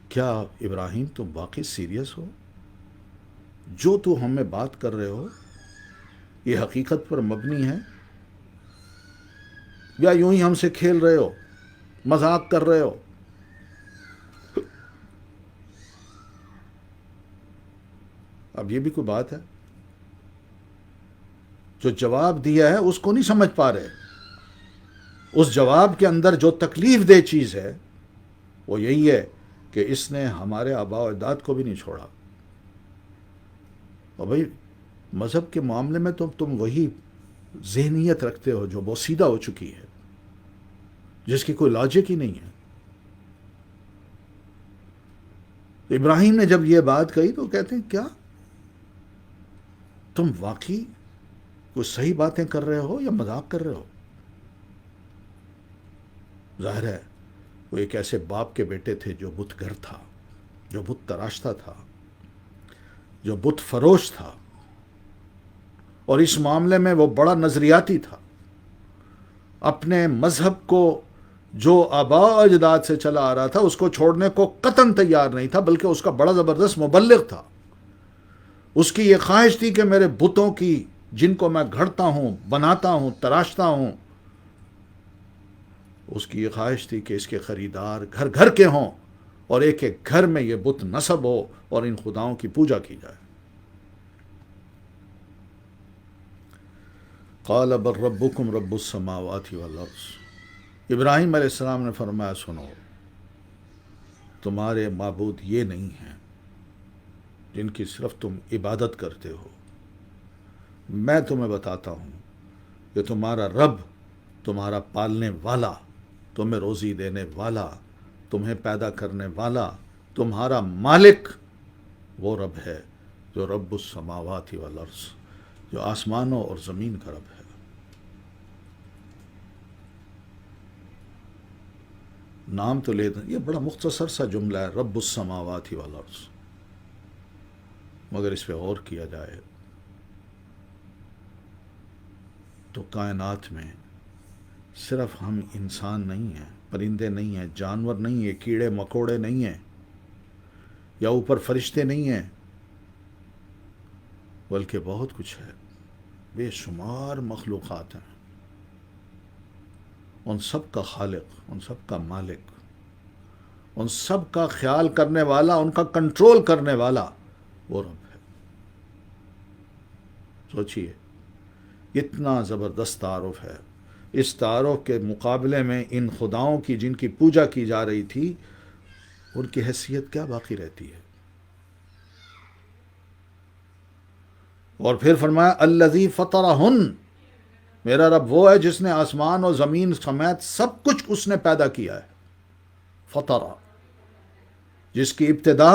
کیا ابراہیم تم واقعی سیریس ہو؟ جو تو ہمیں بات کر رہے ہو یہ حقیقت پر مبنی ہے یا یوں ہی ہم سے کھیل رہے ہو، مذاق کر رہے ہو؟ اب یہ بھی کوئی بات ہے؟ جو جواب دیا ہے اس کو نہیں سمجھ پا رہے. اس جواب کے اندر جو تکلیف دہ چیز ہے وہ یہی ہے کہ اس نے ہمارے آباء و اجداد کو بھی نہیں چھوڑا. اور بھائی مذہب کے معاملے میں تو تم وہی ذہنیت رکھتے ہو جو بوسیدہ ہو چکی ہے، جس کی کوئی لاجک ہی نہیں ہے. ابراہیم نے جب یہ بات کہی تو کہتے ہیں کیا تم واقعی کوئی صحیح باتیں کر رہے ہو یا مذاق کر رہے ہو؟ ظاہر ہے وہ ایک ایسے باپ کے بیٹے تھے جو بت گر تھا، جو بت تراشتا تھا، جو بت فروش تھا. اور اس معاملے میں وہ بڑا نظریاتی تھا. اپنے مذہب کو جو آباء و اجداد سے چلا آ رہا تھا اس کو چھوڑنے کو قطعاً تیار نہیں تھا، بلکہ اس کا بڑا زبردست مبلغ تھا. اس کی یہ خواہش تھی کہ میرے بتوں کی، جن کو میں گھڑتا ہوں، بناتا ہوں، تراشتا ہوں، اس کی یہ خواہش تھی کہ اس کے خریدار گھر گھر کے ہوں اور ایک ایک گھر میں یہ بت نصب ہو اور ان خداؤں کی پوجا کی جائے. قال بل ربکم رب السماوات والارض. ابراہیم علیہ السلام نے فرمایا سنو، تمہارے معبود یہ نہیں ہیں جن کی صرف تم عبادت کرتے ہو. میں تمہیں بتاتا ہوں کہ تمہارا رب، تمہارا پالنے والا، تمہیں روزی دینے والا، تمہیں پیدا کرنے والا، تمہارا مالک وہ رب ہے جو رب السماوات والارض، جو آسمانوں اور زمین کا رب ہے. نام تو لے دیں، یہ بڑا مختصر سا جملہ ہے، رب السماوات والارض، مگر اس پہ غور کیا جائے تو کائنات میں صرف ہم انسان نہیں ہیں، پرندے نہیں ہیں، جانور نہیں ہیں، کیڑے مکوڑے نہیں ہیں، یا اوپر فرشتے نہیں ہیں، بلکہ بہت کچھ ہے، بے شمار مخلوقات ہیں. ان سب کا خالق، ان سب کا مالک، ان سب کا خیال کرنے والا، ان کا کنٹرول کرنے والا وہ رب ہے. سوچئے اتنا زبردست تعارف ہے. اس تعارف کے مقابلے میں ان خداؤں کی جن کی پوجا کی جا رہی تھی، ان کی حیثیت کیا باقی رہتی ہے؟ اور پھر فرمایا الذی فطرہن، میرا رب وہ ہے جس نے آسمان اور زمین سمیت سب کچھ اس نے پیدا کیا ہے. فطرہ، جس کی ابتدا،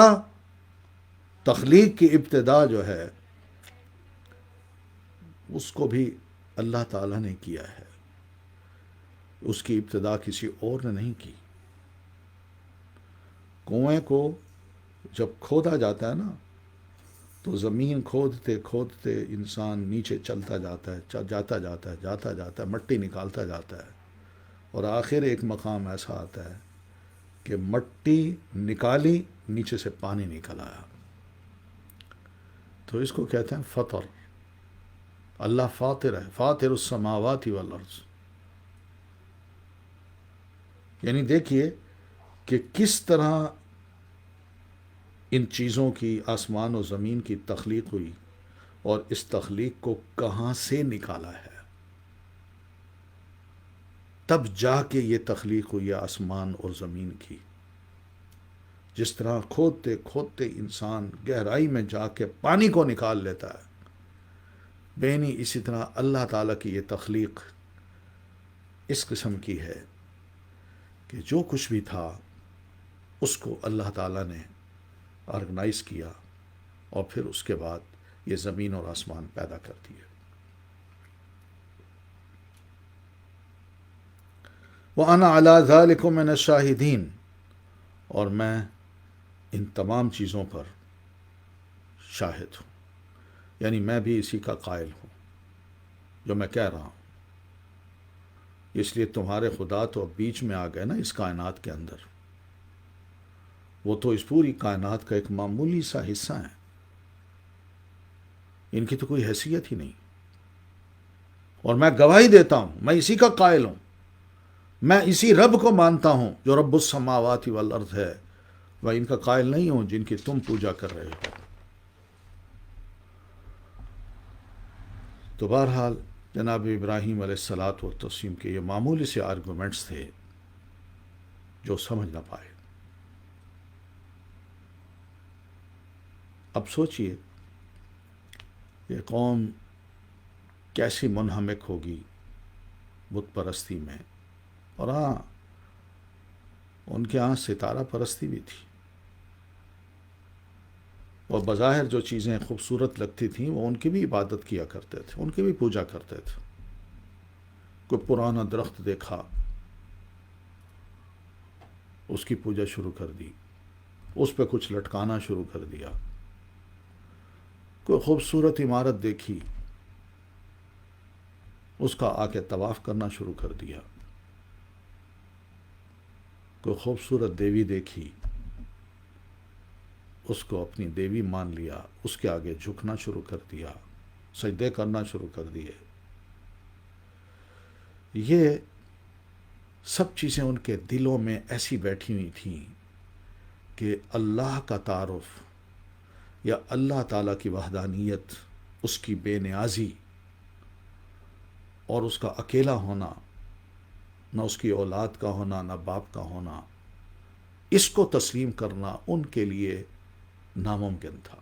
تخلیق کی ابتدا جو ہے اس کو بھی اللہ تعالیٰ نے کیا ہے. اس کی ابتدا کسی اور نے نہیں کی. کنویں کو جب کھودا جاتا ہے نا، تو زمین کھودتے کھودتے انسان نیچے چلتا جاتا ہے، جاتا ہے، مٹی نکالتا جاتا ہے، اور آخر ایک مقام ایسا آتا ہے کہ مٹی نکالی، نیچے سے پانی نکل آیا. تو اس کو کہتے ہیں فطر. اللہ فاطر ہے، فاطر السماوات والارض. یعنی دیکھیے کہ کس طرح ان چیزوں کی، آسمان و زمین کی تخلیق ہوئی، اور اس تخلیق کو کہاں سے نکالا ہے. تب جا کے یہ تخلیق ہوئی آسمان اور زمین کی. جس طرح کھودتے کھودتے انسان گہرائی میں جا کے پانی کو نکال لیتا ہے، بینی اسی طرح اللہ تعالیٰ کی یہ تخلیق اس قسم کی ہے کہ جو کچھ بھی تھا اس کو اللہ تعالیٰ نے آرگنائز کیا، اور پھر اس کے بعد یہ زمین اور آسمان پیدا کر دیے. وَأَنَا عَلَىٰ ذَلِكُم مِّنَ الشَّاهِدِينَ، اور میں ان تمام چیزوں پر شاہد ہوں. یعنی میں بھی اسی کا قائل ہوں جو میں کہہ رہا ہوں. اس لیے تمہارے خدا تو بیچ میں آ گئے نا اس کائنات کے اندر. وہ تو اس پوری کائنات کا ایک معمولی سا حصہ ہیں. ان کی تو کوئی حیثیت ہی نہیں. اور میں گواہی دیتا ہوں، میں اسی کا قائل ہوں، میں اسی رب کو مانتا ہوں جو رب السماوات والارض ہے. میں ان کا قائل نہیں ہوں جن کی تم پوجا کر رہے ہو. تو بہرحال جناب ابراہیم علیہ الصلاۃ والتسلیم کے یہ معمولی سے آرگومنٹس تھے جو سمجھ نہ پائے. اب سوچئے یہ قوم کیسی منہمک ہوگی بت پرستی میں. اور ہاں، ان کے ہاں ستارہ پرستی بھی تھی، اور بظاہر جو چیزیں خوبصورت لگتی تھیں وہ ان کی بھی عبادت کیا کرتے تھے، ان کی بھی پوجا کرتے تھے. کوئی پرانا درخت دیکھا، اس کی پوجا شروع کر دی، اس پہ کچھ لٹکانا شروع کر دیا. کوئی خوبصورت عمارت دیکھی، اس کا آ کے طواف کرنا شروع کر دیا. کوئی خوبصورت دیوی دیکھی، اس کو اپنی دیوی مان لیا، اس کے آگے جھکنا شروع کر دیا، سجدے کرنا شروع کر دیے. یہ سب چیزیں ان کے دلوں میں ایسی بیٹھی ہوئی تھیں کہ اللہ کا تعارف یا اللہ تعالیٰ کی وحدانیت، اس کی بے نیازی اور اس کا اکیلا ہونا، نہ اس کی اولاد کا ہونا نہ باپ کا ہونا، اس کو تسلیم کرنا ان کے لیے ناممکن تھا.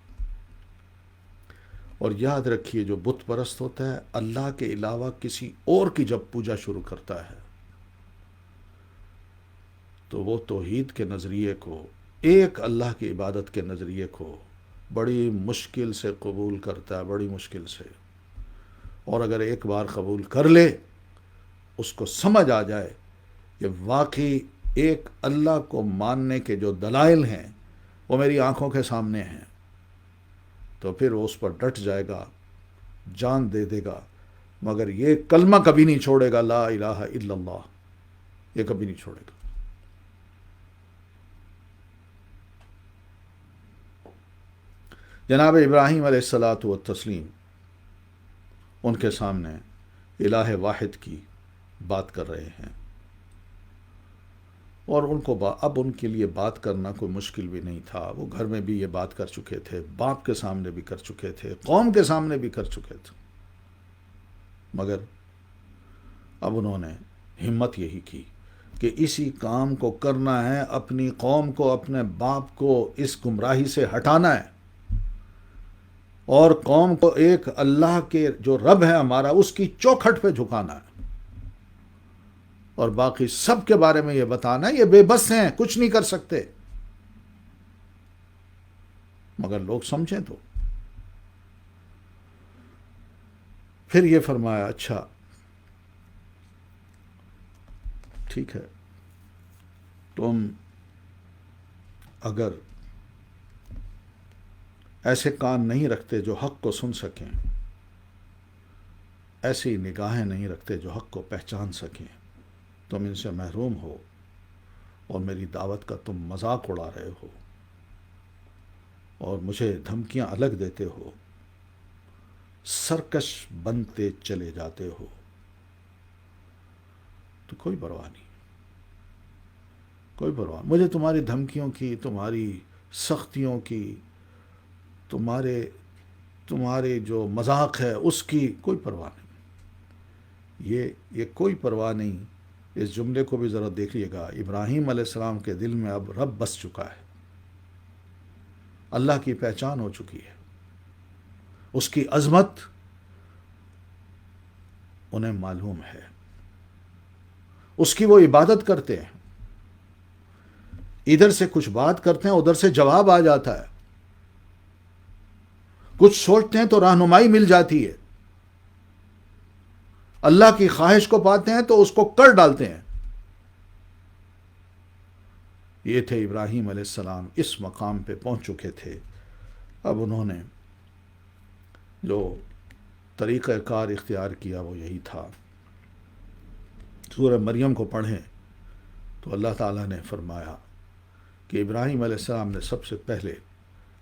اور یاد رکھیے، جو بت پرست ہوتا ہے اللہ کے علاوہ کسی اور کی جب پوجا شروع کرتا ہے تو وہ توحید کے نظریے کو، ایک اللہ کی عبادت کے نظریے کو بڑی مشکل سے قبول کرتا ہے، بڑی مشکل سے. اور اگر ایک بار قبول کر لے، اس کو سمجھ آ جائے کہ واقعی ایک اللہ کو ماننے کے جو دلائل ہیں وہ میری آنکھوں کے سامنے ہیں، تو پھر وہ اس پر ڈٹ جائے گا، جان دے دے گا. مگر یہ کلمہ کبھی نہیں چھوڑے گا، لا الہ الا اللہ، یہ کبھی نہیں چھوڑے گا. جناب ابراہیم علیہ الصلاۃ والتسلیم ان کے سامنے الہ واحد کی بات کر رہے ہیں، اور ان کو اب ان کے لیے بات کرنا کوئی مشکل بھی نہیں تھا. وہ گھر میں بھی یہ بات کر چکے تھے، باپ کے سامنے بھی کر چکے تھے، قوم کے سامنے بھی کر چکے تھے. مگر اب انہوں نے ہمت یہی کی کہ اسی کام کو کرنا ہے، اپنی قوم کو، اپنے باپ کو اس گمراہی سے ہٹانا ہے، اور قوم کو ایک اللہ کے جو رب ہے ہمارا، اس کی چوکھٹ پہ جھکانا ہے، اور باقی سب کے بارے میں یہ بتانا ہے یہ بے بس ہیں، کچھ نہیں کر سکتے. مگر لوگ سمجھیں تو. پھر یہ فرمایا، اچھا ٹھیک ہے، تم اگر ایسے کان نہیں رکھتے جو حق کو سن سکیں، ایسی نگاہیں نہیں رکھتے جو حق کو پہچان سکیں، تم ان سے محروم ہو اور میری دعوت کا تم مذاق اڑا رہے ہو اور مجھے دھمکیاں الگ دیتے ہو، سرکش بنتے چلے جاتے ہو، تو کوئی پرواہ نہیں، کوئی پرواہ نہیں. مجھے تمہاری دھمکیوں کی، تمہاری سختیوں کی، تمہارے جو مذاق ہے اس کی کوئی پرواہ نہیں. یہ کوئی پرواہ نہیں. اس جملے کو بھی ذرا دیکھیے گا. ابراہیم علیہ السلام کے دل میں اب رب بس چکا ہے، اللہ کی پہچان ہو چکی ہے، اس کی عظمت انہیں معلوم ہے، اس کی وہ عبادت کرتے ہیں. ادھر سے کچھ بات کرتے ہیں، ادھر سے جواب آ جاتا ہے. کچھ سوچتے ہیں تو رہنمائی مل جاتی ہے. اللہ کی خواہش کو پاتے ہیں تو اس کو کر ڈالتے ہیں. یہ تھے ابراہیم علیہ السلام، اس مقام پہ پہنچ چکے تھے. اب انہوں نے جو طریقہ کار اختیار کیا وہ یہی تھا. سورہ مریم کو پڑھیں تو اللہ تعالیٰ نے فرمایا کہ ابراہیم علیہ السلام نے سب سے پہلے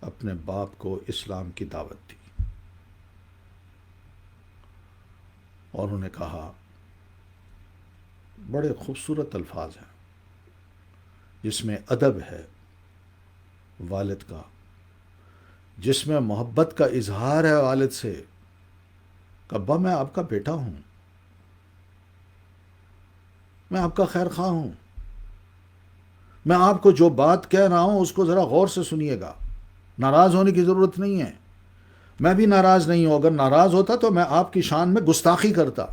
اپنے باپ کو اسلام کی دعوت دی، اور انہوں نے کہا، بڑے خوبصورت الفاظ ہیں جس میں ادب ہے والد کا، جس میں محبت کا اظہار ہے والد سے. کہ ابا میں آپ کا بیٹا ہوں، میں آپ کا خیر خواہ ہوں، میں آپ کو جو بات کہہ رہا ہوں اس کو ذرا غور سے سنیے گا، ناراض ہونے کی ضرورت نہیں ہے. میں بھی ناراض نہیں ہوں، اگر ناراض ہوتا تو میں آپ کی شان میں گستاخی کرتا،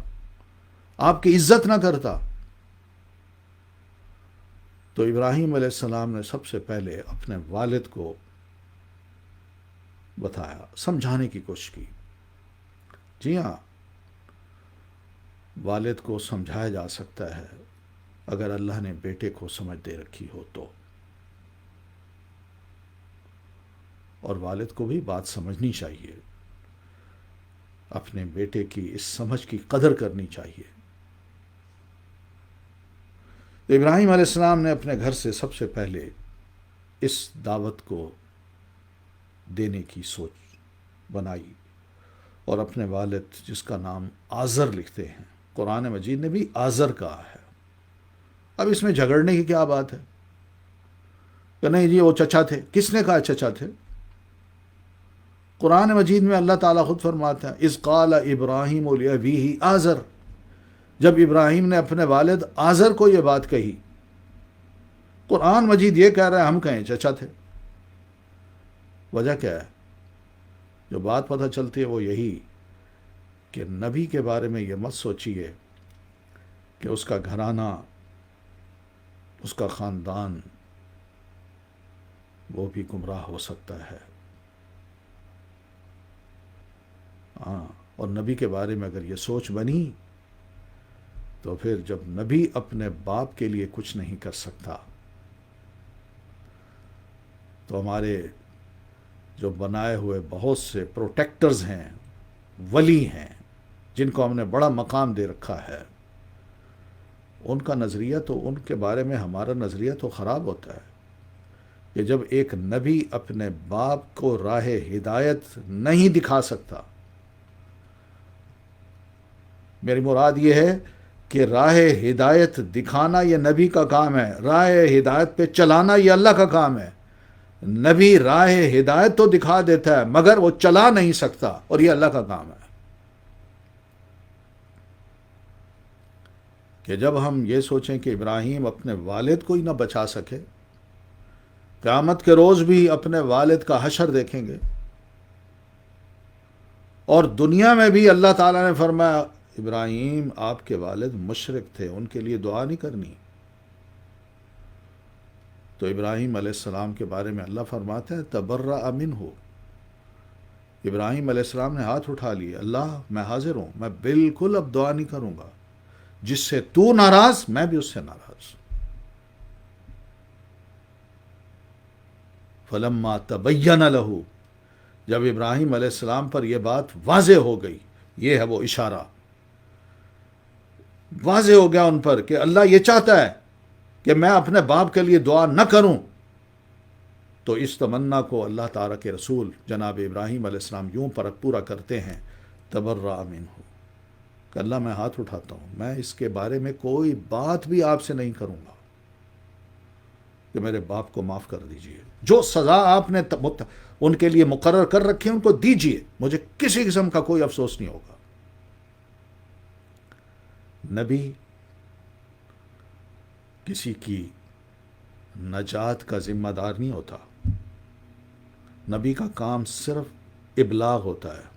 آپ کی عزت نہ کرتا. تو ابراہیم علیہ السلام نے سب سے پہلے اپنے والد کو بتایا، سمجھانے کی کوشش کی. جی ہاں، والد کو سمجھایا جا سکتا ہے اگر اللہ نے بیٹے کو سمجھ دے رکھی ہو تو، اور والد کو بھی بات سمجھنی چاہیے. اپنے بیٹے کی اس سمجھ کی قدر کرنی چاہیے۔ ابراہیم علیہ السلام نے اپنے گھر سے سب سے پہلے اس دعوت کو دینے کی سوچ بنائی، اور اپنے والد جس کا نام آزر لکھتے ہیں، قرآن مجید نے بھی آزر کہا ہے۔ اب اس میں جھگڑنے کی کیا بات ہے کہ نہیں جی وہ چچا تھے؟ کس نے کہا چچا تھے؟ قرآن مجید میں اللہ تعالیٰ خود فرماتا ہے اذ قال ابراہیم لأبیہ آزر، جب ابراہیم نے اپنے والد آزر کو یہ بات کہی، قرآن مجید یہ کہہ رہا ہے ہم کہیں چچا تھے۔ وجہ کیا ہے؟ جو بات پتہ چلتی ہے وہ یہی کہ نبی کے بارے میں یہ مت سوچیے کہ اس کا گھرانہ، اس کا خاندان وہ بھی گمراہ ہو سکتا ہے۔ ہاں، اور نبی کے بارے میں اگر یہ سوچ بنی تو پھر جب نبی اپنے باپ کے لیے کچھ نہیں کر سکتا تو ہمارے جو بنائے ہوئے بہت سے پروٹیکٹرز ہیں، ولی ہیں، جن کو ہم نے بڑا مقام دے رکھا ہے، ان کا نظریہ تو، ان کے بارے میں ہمارا نظریہ تو خراب ہوتا ہے کہ جب ایک نبی اپنے باپ کو راہ ہدایت نہیں دکھا سکتا۔ میری مراد یہ ہے کہ راہ ہدایت دکھانا یہ نبی کا کام ہے، راہ ہدایت پہ چلانا یہ اللہ کا کام ہے۔ نبی راہ ہدایت تو دکھا دیتا ہے مگر وہ چلا نہیں سکتا، اور یہ اللہ کا کام ہے۔ کہ جب ہم یہ سوچیں کہ ابراہیم اپنے والد کو ہی نہ بچا سکے، قیامت کے روز بھی اپنے والد کا حشر دیکھیں گے، اور دنیا میں بھی اللہ تعالیٰ نے فرمایا ابراہیم آپ کے والد مشرک تھے، ان کے لیے دعا نہیں کرنی۔ تو ابراہیم علیہ السلام کے بارے میں اللہ فرماتے ہیں تبرأ منہ، ابراہیم علیہ السلام نے ہاتھ اٹھا لیے، اللہ میں حاضر ہوں، میں بالکل اب دعا نہیں کروں گا، جس سے تو ناراض میں بھی اس سے ناراض۔ فلما تبین لہ، جب ابراہیم علیہ السلام پر یہ بات واضح ہو گئی، یہ ہے وہ اشارہ، واضح ہو گیا ان پر کہ اللہ یہ چاہتا ہے کہ میں اپنے باپ کے لیے دعا نہ کروں، تو اس تمنا کو اللہ تعالیٰ کے رسول جناب ابراہیم علیہ السلام یوں پر پورا کرتے ہیں تبرأ منہ، کہ اللہ میں ہاتھ اٹھاتا ہوں، میں اس کے بارے میں کوئی بات بھی آپ سے نہیں کروں گا کہ میرے باپ کو معاف کر دیجئے، جو سزا آپ نے ان کے لیے مقرر کر رکھی ان کو دیجئے، مجھے کسی قسم کا کوئی افسوس نہیں ہوگا۔ نبی کسی کی نجات کا ذمہ دار نہیں ہوتا، نبی کا کام صرف ابلاغ ہوتا ہے۔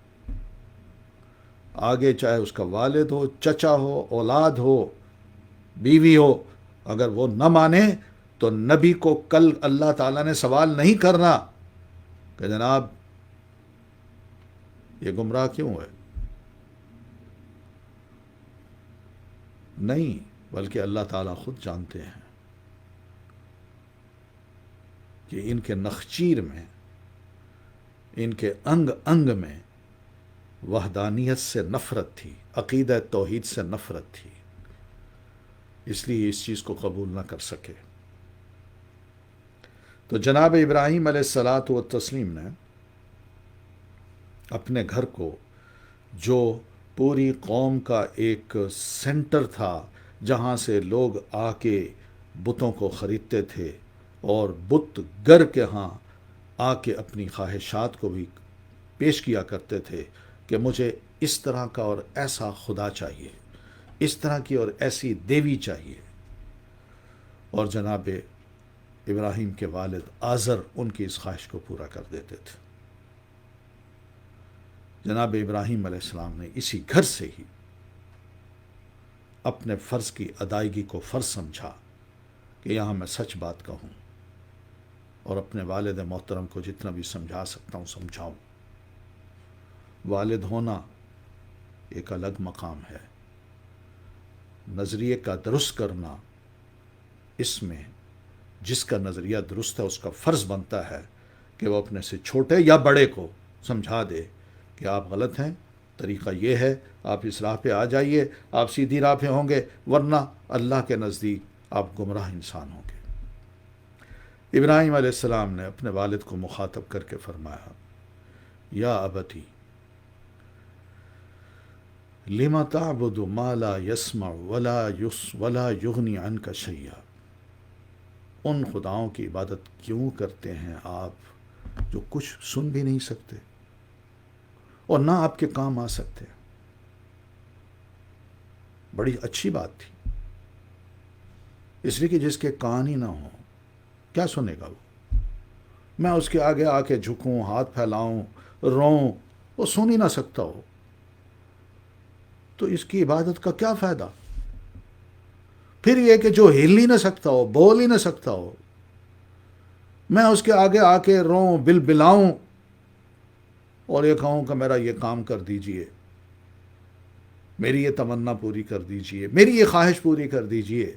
آگے چاہے اس کا والد ہو، چچا ہو، اولاد ہو، بیوی ہو، اگر وہ نہ مانے تو نبی کو کل اللہ تعالیٰ نے سوال نہیں کرنا کہ جناب یہ گمراہ کیوں ہے، نہیں، بلکہ اللہ تعالیٰ خود جانتے ہیں کہ ان کے نخچیر میں، ان کے انگ انگ میں وحدانیت سے نفرت تھی، عقیدہ توحید سے نفرت تھی، اس لیے اس چیز کو قبول نہ کر سکے۔ تو جناب ابراہیم علیہ الصلاۃ والتسلیم نے اپنے گھر کو، جو پوری قوم کا ایک سینٹر تھا جہاں سے لوگ آ کے بتوں کو خریدتے تھے اور بت گر کے ہاں آ کے اپنی خواہشات کو بھی پیش کیا کرتے تھے کہ مجھے اس طرح کا اور ایسا خدا چاہیے، اس طرح کی اور ایسی دیوی چاہیے، اور جناب ابراہیم کے والد آزر ان کی اس خواہش کو پورا کر دیتے تھے۔ جناب ابراہیم علیہ السلام نے اسی گھر سے ہی اپنے فرض کی ادائیگی کو فرض سمجھا کہ یہاں میں سچ بات کہوں اور اپنے والد محترم کو جتنا بھی سمجھا سکتا ہوں سمجھاؤں۔ والد ہونا ایک الگ مقام ہے، نظریے کا درست کرنا، اس میں جس کا نظریہ درست ہے اس کا فرض بنتا ہے کہ وہ اپنے سے چھوٹے یا بڑے کو سمجھا دے کہ آپ غلط ہیں، طریقہ یہ ہے، آپ اس راہ پہ آ جائیے، آپ سیدھی راہ پہ ہوں گے، ورنہ اللہ کے نزدیک آپ گمراہ انسان ہوں گے۔ ابراہیم علیہ السلام نے اپنے والد کو مخاطب کر کے فرمایا، یا ابتی لم تعبد ما لا يسمع ولا یغنی عنک شیئا، ان خداؤں کی عبادت کیوں کرتے ہیں آپ جو کچھ سن بھی نہیں سکتے اور نہ آپ کے کام آ سکتے؟ بڑی اچھی بات تھی، اس لیے کہ جس کے کان ہی نہ ہوں کیا سنے گا وہ؟ میں اس کے آگے آ کے جھکوں، ہاتھ پھیلاؤں، روؤں، وہ سن ہی نہ سکتا ہو، تو اس کی عبادت کا کیا فائدہ؟ پھر یہ کہ جو ہل ہی نہ سکتا ہو، بول ہی نہ سکتا ہو، میں اس کے آگے آ کے روؤں، بل بلاؤں اور یہ کہوں کہ میرا یہ کام کر دیجئے، میری یہ تمنا پوری کر دیجئے، میری یہ خواہش پوری کر دیجئے،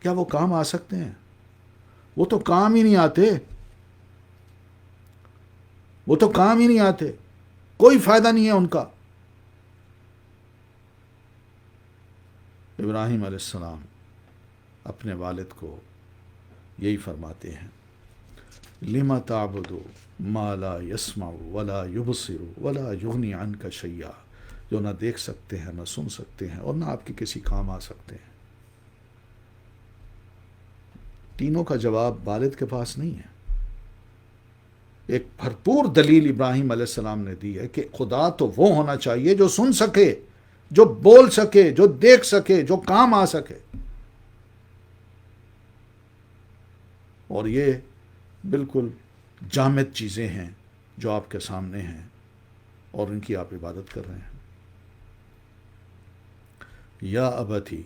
کیا وہ کام آ سکتے ہیں؟ وہ تو کام ہی نہیں آتے، وہ تو کام ہی نہیں آتے، کوئی فائدہ نہیں ہے ان کا۔ ابراہیم علیہ السلام اپنے والد کو یہی فرماتے ہیں، لم تعبد ما لا يسمع ولا يبصر ولا یغنی عنک شیئا، جو نہ دیکھ سکتے ہیں، نہ سن سکتے ہیں، اور نہ آپ کے کسی کام آ سکتے ہیں۔ تینوں کا جواب والد کے پاس نہیں ہے۔ ایک بھرپور دلیل ابراہیم علیہ السلام نے دی ہے کہ خدا تو وہ ہونا چاہیے جو سن سکے، جو بول سکے، جو دیکھ سکے، جو کام آ سکے، اور یہ بالکل جامد چیزیں ہیں جو آپ کے سامنے ہیں اور ان کی آپ عبادت کر رہے ہیں۔ یا ابتی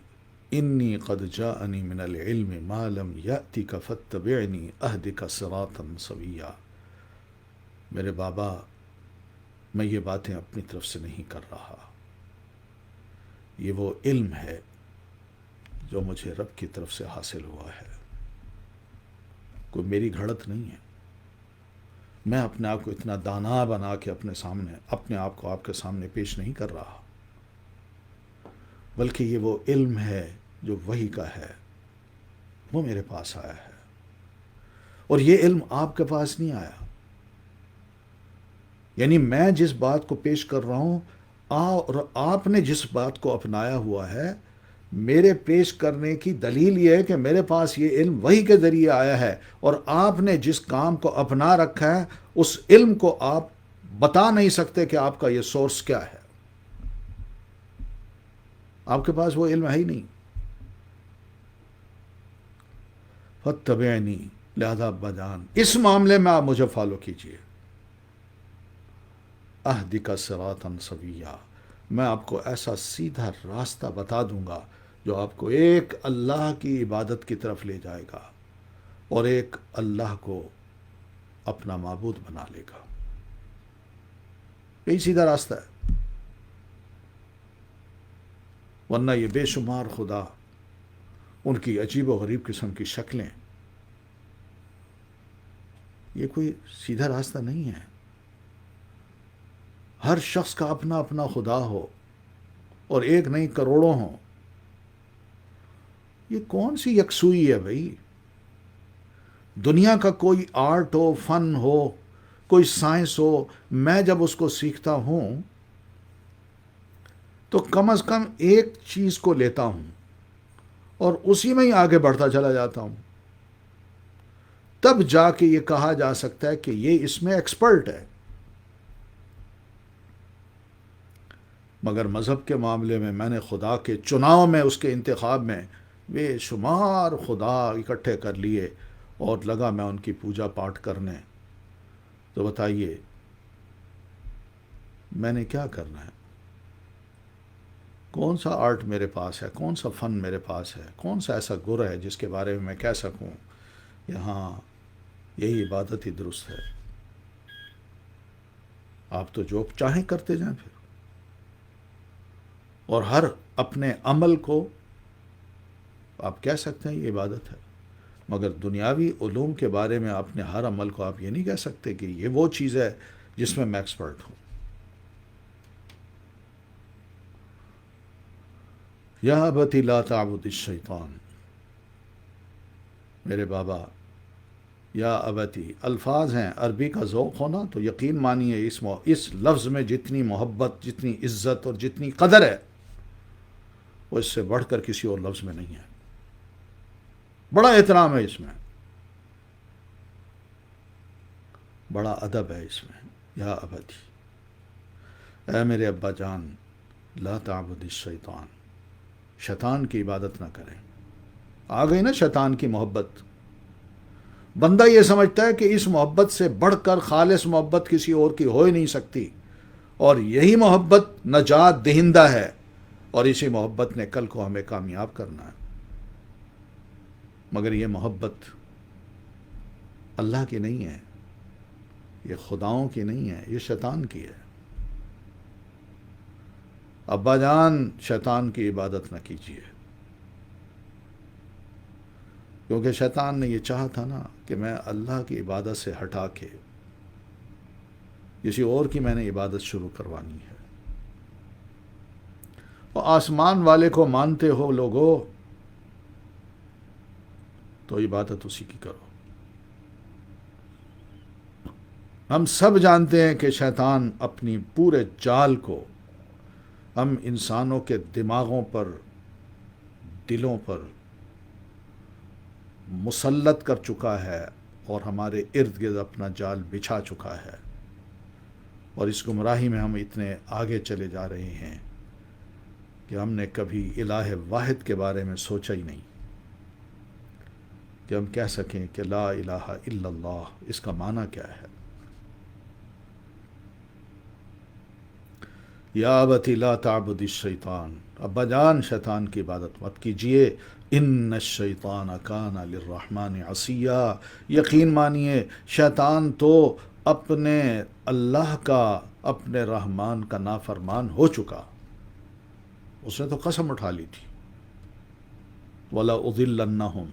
انی قد جاءنی من العلم ما لم یأتک فاتبعنی اہدک صراطا سویا، میرے بابا میں یہ باتیں اپنی طرف سے نہیں کر رہا، یہ وہ علم ہے جو مجھے رب کی طرف سے حاصل ہوا ہے، کوئی میری گھڑت نہیں ہے، میں اپنے آپ کو اتنا دانا بنا کے اپنے آپ کو آپ کے سامنے پیش نہیں کر رہا، بلکہ یہ وہ علم ہے جو وحی کا ہے، وہ میرے پاس آیا ہے، اور یہ علم آپ کے پاس نہیں آیا۔ یعنی میں جس بات کو پیش کر رہا ہوں اور آپ نے جس بات کو اپنایا ہوا ہے، میرے پیش کرنے کی دلیل یہ ہے کہ میرے پاس یہ علم وحی کے ذریعے آیا ہے، اور آپ نے جس کام کو اپنا رکھا ہے اس علم کو آپ بتا نہیں سکتے کہ آپ کا یہ سورس کیا ہے، آپ کے پاس وہ علم ہے ہی نہیں۔ فاتبعنی، لہذا بجان اس معاملے میں آپ مجھے فالو کیجئے، اہدک صراطا سویا، میں آپ کو ایسا سیدھا راستہ بتا دوں گا جو آپ کو ایک اللہ کی عبادت کی طرف لے جائے گا اور ایک اللہ کو اپنا معبود بنا لے گا، یہی سیدھا راستہ ہے۔ ورنہ یہ بے شمار خدا، ان کی عجیب و غریب قسم کی شکلیں، یہ کوئی سیدھا راستہ نہیں ہے۔ ہر شخص کا اپنا اپنا خدا ہو اور ایک نہیں کروڑوں ہوں، یہ کون سی یکسوئی ہے بھائی؟ دنیا کا کوئی آرٹ ہو، فن ہو، کوئی سائنس ہو، میں جب اس کو سیکھتا ہوں تو کم از کم ایک چیز کو لیتا ہوں اور اسی میں ہی آگے بڑھتا چلا جاتا ہوں، تب جا کے یہ کہا جا سکتا ہے کہ یہ اس میں ایکسپرٹ ہے۔ مگر مذہب کے معاملے میں نے خدا کے چناؤ میں، اس کے انتخاب میں بے شمار خدا اکٹھے کر لیے اور لگا میں ان کی پوجا پاٹ کرنے، تو بتائیے میں نے کیا کرنا ہے؟ کون سا آرٹ میرے پاس ہے، کون سا فن میرے پاس ہے، کون سا ایسا گر ہے جس کے بارے میں کہہ سکوں یہاں یہی عبادت ہی درست ہے؟ آپ تو جو چاہیں کرتے جائیں پھر، اور ہر اپنے عمل کو آپ کہہ سکتے ہیں یہ عبادت ہے، مگر دنیاوی علوم کے بارے میں اپنے ہر عمل کو آپ یہ نہیں کہہ سکتے کہ یہ وہ چیز ہے جس میں ایکسپرٹ ہوں۔ یا ابت لا تعبد الشیطان، میرے بابا، یا ابتی الفاظ ہیں، عربی کا ذوق ہونا تو یقین مانیے اس لفظ میں جتنی محبت، جتنی عزت اور جتنی قدر ہے وہ اس سے بڑھ کر کسی اور لفظ میں نہیں ہے. بڑا احترام ہے اس میں، بڑا ادب ہے اس میں. یا ابتی، اے میرے ابا جان، لا تعبد الشیطان، شیطان کی عبادت نہ کریں. آ گئی نا شیطان کی محبت. بندہ یہ سمجھتا ہے کہ اس محبت سے بڑھ کر خالص محبت کسی اور کی ہو ہی نہیں سکتی، اور یہی محبت نجات دہندہ ہے، اور اسی محبت نے کل کو ہمیں کامیاب کرنا ہے. مگر یہ محبت اللہ کی نہیں ہے، یہ خداؤں کی نہیں ہے، یہ شیطان کی ہے. ابا جان، شیطان کی عبادت نہ کیجیے، کیونکہ شیطان نے یہ چاہا تھا نا کہ میں اللہ کی عبادت سے ہٹا کے کسی اور کی میں نے عبادت شروع کروانی ہے. اور آسمان والے کو مانتے ہو لوگو تو عبادت اسی کی کرو. ہم سب جانتے ہیں کہ شیطان اپنی پورے جال کو ہم انسانوں کے دماغوں پر، دلوں پر مسلط کر چکا ہے، اور ہمارے ارد گرد اپنا جال بچھا چکا ہے. اور اس گمراہی میں ہم اتنے آگے چلے جا رہے ہیں کہ ہم نے کبھی الہ واحد کے بارے میں سوچا ہی نہیں کہ ہم کہہ سکیں کہ لا الہ الا اللہ اس کا معنی کیا ہے. یا ابت لا تعبد الشیطان، ابا جان شیطان کی عبادت مت کیجیے. ان الشیطان کان للرحمن عصیا، یقین مانیے شیطان تو اپنے اللہ کا، اپنے رحمان کا نافرمان ہو چکا. اس نے تو قسم اٹھا لی تھی، وَلَأُضِلَّنَّهُمْ،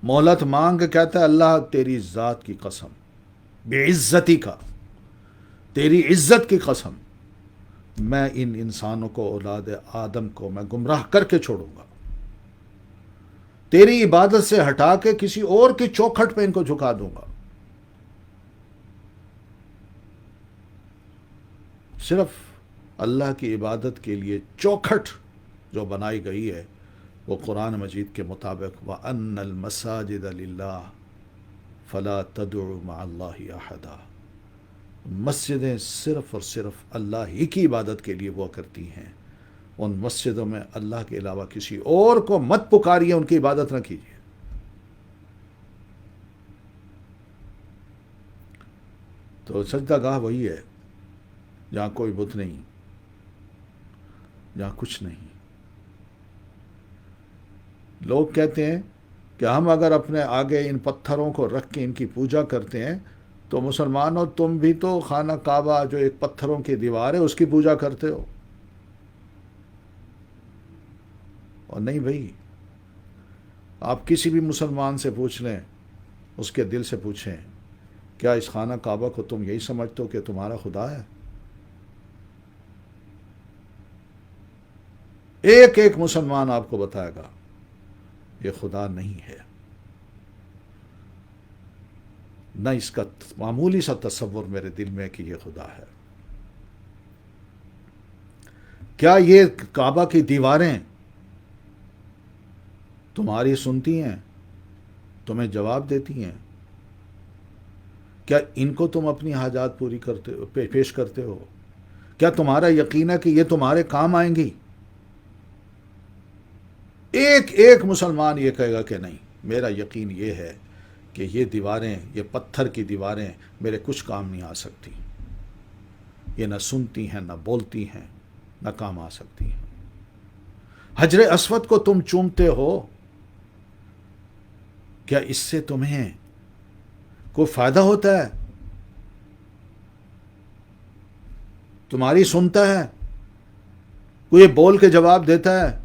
مہلت مانگ کے کہتا ہے اللہ تیری ذات کی قسم، بعزتی کا، تیری عزت کی قسم، میں ان انسانوں کو، اولاد آدم کو میں گمراہ کر کے چھوڑوں گا، تیری عبادت سے ہٹا کے کسی اور کی چوکھٹ پہ ان کو جھکا دوں گا. صرف اللہ کی عبادت کے لیے چوکھٹ جو بنائی گئی ہے وہ قرآن مجید کے مطابق وَأَنَّ الْمَسَاجِدَ لِلَّهِ فَلَا تَدْعُوا مَعَ اللَّهِ أَحَدًا، مسجدیں صرف اور صرف اللہ ہی کی عبادت کے لیے ہوا کرتی ہیں. ان مسجدوں میں اللہ کے علاوہ کسی اور کو مت پکاریے، ان کی عبادت نہ کیجیے. تو سجدہ گاہ وہی ہے جہاں کوئی بت نہیں، جہاں کچھ نہیں. لوگ کہتے ہیں کہ ہم اگر اپنے آگے ان پتھروں کو رکھ کے ان کی پوجا کرتے ہیں تو مسلمانوں تم بھی تو خانہ کعبہ جو ایک پتھروں کی دیوار ہے اس کی پوجا کرتے ہو. اور نہیں بھائی، آپ کسی بھی مسلمان سے پوچھ لیں، اس کے دل سے پوچھیں، کیا اس خانہ کعبہ کو تم یہی سمجھتے ہو کہ تمہارا خدا ہے؟ ایک ایک مسلمان آپ کو بتائے گا یہ خدا نہیں ہے. نہ اس کا معمولی سا تصور میرے دل میں کہ یہ خدا ہے. کیا یہ کعبہ کی دیواریں تمہاری سنتی ہیں، تمہیں جواب دیتی ہیں؟ کیا ان کو تم اپنی حاجات پوری کرتے ہو، پیش کرتے ہو؟ کیا تمہارا یقین ہے کہ یہ تمہارے کام آئیں گی؟ ایک ایک مسلمان یہ کہے گا کہ نہیں، میرا یقین یہ ہے کہ یہ دیواریں، یہ پتھر کی دیواریں میرے کچھ کام نہیں آ سکتی، یہ نہ سنتی ہیں، نہ بولتی ہیں، نہ کام آ سکتی ہیں. حجر اسود کو تم چومتے ہو، کیا اس سے تمہیں کوئی فائدہ ہوتا ہے؟ تمہاری سنتا ہے؟ کوئی بول کے جواب دیتا ہے؟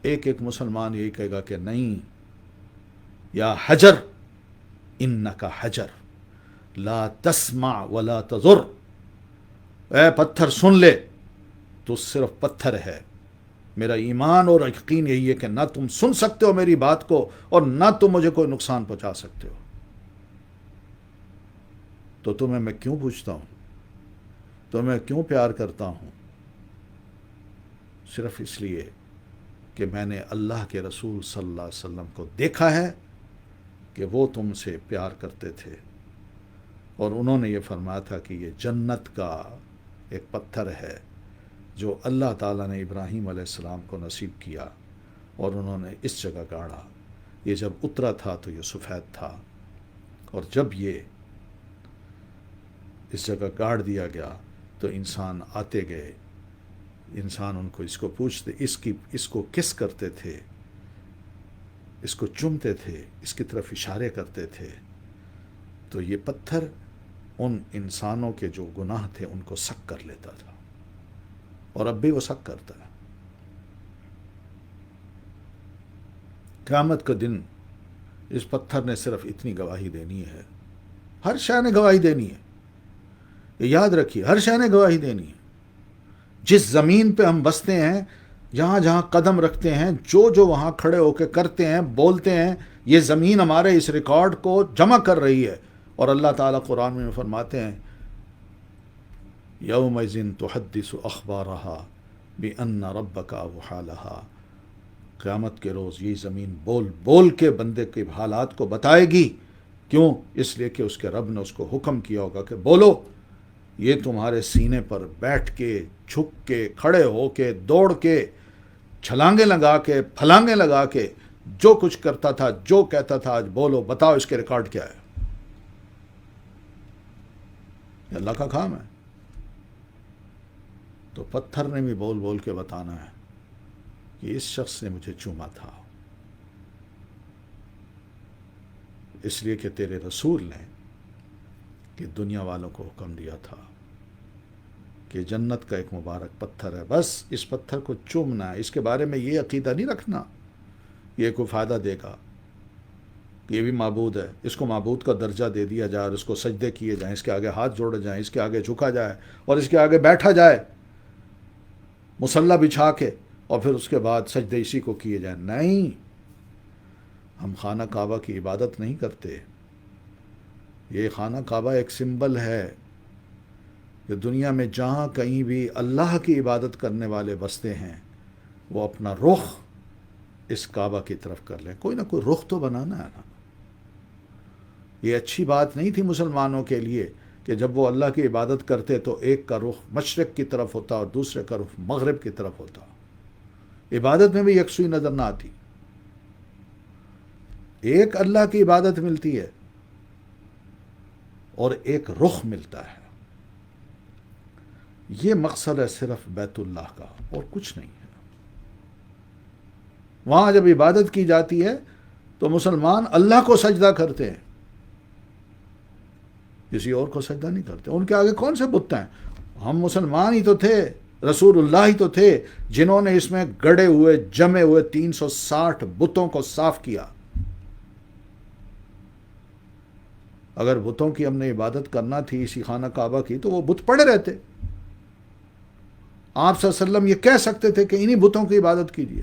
ایک ایک مسلمان یہی کہے گا کہ نہیں، یا حجر انکا حجر لا تسمع ولا تضر، اے پتھر سن لے، تو صرف پتھر ہے. میرا ایمان اور یقین یہی ہے کہ نہ تم سن سکتے ہو میری بات کو اور نہ تم مجھے کوئی نقصان پہنچا سکتے ہو. تو تمہیں میں کیوں پوچھتا ہوں, تمہیں کیوں پیار کرتا ہوں؟ صرف اس لیے کہ میں نے اللہ کے رسول صلی اللہ علیہ وسلم کو دیکھا ہے کہ وہ تم سے پیار کرتے تھے, اور انہوں نے یہ فرمایا تھا کہ یہ جنت کا ایک پتھر ہے جو اللہ تعالیٰ نے ابراہیم علیہ السلام کو نصیب کیا, اور انہوں نے اس جگہ گاڑا. یہ جب اترا تھا تو یہ سفید تھا, اور جب یہ اس جگہ گاڑ دیا گیا تو انسان آتے گئے, انسان ان کو اس کو پوچھتے, اس کو کس کرتے تھے, اس کو چومتے تھے, اس کی طرف اشارے کرتے تھے. تو یہ پتھر ان انسانوں کے جو گناہ تھے ان کو سک کر لیتا تھا, اور اب بھی وہ سک کرتا ہے. قیامت کا دن اس پتھر نے صرف اتنی گواہی دینی ہے, ہر شے نے گواہی دینی ہے, یہ یاد رکھیے, ہر شے نے گواہی دینی ہے. جس زمین پہ ہم بستے ہیں, جہاں جہاں قدم رکھتے ہیں, جو جو وہاں کھڑے ہو کے کرتے ہیں, بولتے ہیں, یہ زمین ہمارے اس ریکارڈ کو جمع کر رہی ہے. اور اللہ تعالیٰ قرآن میں فرماتے ہیں یومئذ تحدث اخبارها بان ربک اوحی لها, قیامت کے روز یہ زمین بول بول کے بندے کے حالات کو بتائے گی. کیوں؟ اس لیے کہ اس کے رب نے اس کو حکم کیا ہوگا کہ بولو. یہ تمہارے سینے پر بیٹھ کے, جھک کے, کھڑے ہو کے, دوڑ کے, چھلانگیں لگا کے, پھلانگیں لگا کے جو کچھ کرتا تھا, جو کہتا تھا, آج بولو, بتاؤ اس کے ریکارڈ کیا ہے. یہ اللہ کا کام ہے. تو پتھر نے بھی بول بول کے بتانا ہے کہ اس شخص نے مجھے چوما تھا, اس لیے کہ تیرے رسول نے کہ دنیا والوں کو حکم دیا تھا کہ جنت کا ایک مبارک پتھر ہے, بس اس پتھر کو چومنا ہے. اس کے بارے میں یہ عقیدہ نہیں رکھنا یہ کوئی فائدہ دے گا, یہ بھی معبود ہے, اس کو معبود کا درجہ دے دیا جائے اور اس کو سجدے کیے جائیں, اس کے آگے ہاتھ جوڑے جائیں, اس کے آگے جھکا جائے اور اس کے آگے بیٹھا جائے مصلی بچھا کے, اور پھر اس کے بعد سجدے اسی کو کیے جائیں. نہیں, ہم خانہ کعبہ کی عبادت نہیں کرتے. یہ خانہ کعبہ ایک سمبل ہے کہ دنیا میں جہاں کہیں بھی اللہ کی عبادت کرنے والے بستے ہیں وہ اپنا رخ اس کعبہ کی طرف کر لیں. کوئی نہ کوئی رخ تو بنانا ہے نا. یہ اچھی بات نہیں تھی مسلمانوں کے لیے کہ جب وہ اللہ کی عبادت کرتے تو ایک کا رخ مشرق کی طرف ہوتا اور دوسرے کا رخ مغرب کی طرف ہوتا. عبادت میں بھی یکسوئی نظر نہ آتی. ایک اللہ کی عبادت ملتی ہے اور ایک رخ ملتا ہے. یہ مقصد ہے صرف بیت اللہ کا اور کچھ نہیں ہے. وہاں جب عبادت کی جاتی ہے تو مسلمان اللہ کو سجدہ کرتے ہیں, کسی اور کو سجدہ نہیں کرتے. ان کے آگے کون سے بت ہیں؟ ہم مسلمان ہی تو تھے, رسول اللہ ہی تو تھے جنہوں نے اس میں گڑے ہوئے جمے ہوئے 360 بتوں کو صاف کیا. اگر بتوں کی ہم نے عبادت کرنا تھی اسی خانہ کعبہ کی تو وہ بت پڑے رہتے. آپ صلی اللہ علیہ وسلم یہ کہہ سکتے تھے کہ انہی بتوں کی عبادت کیجیے,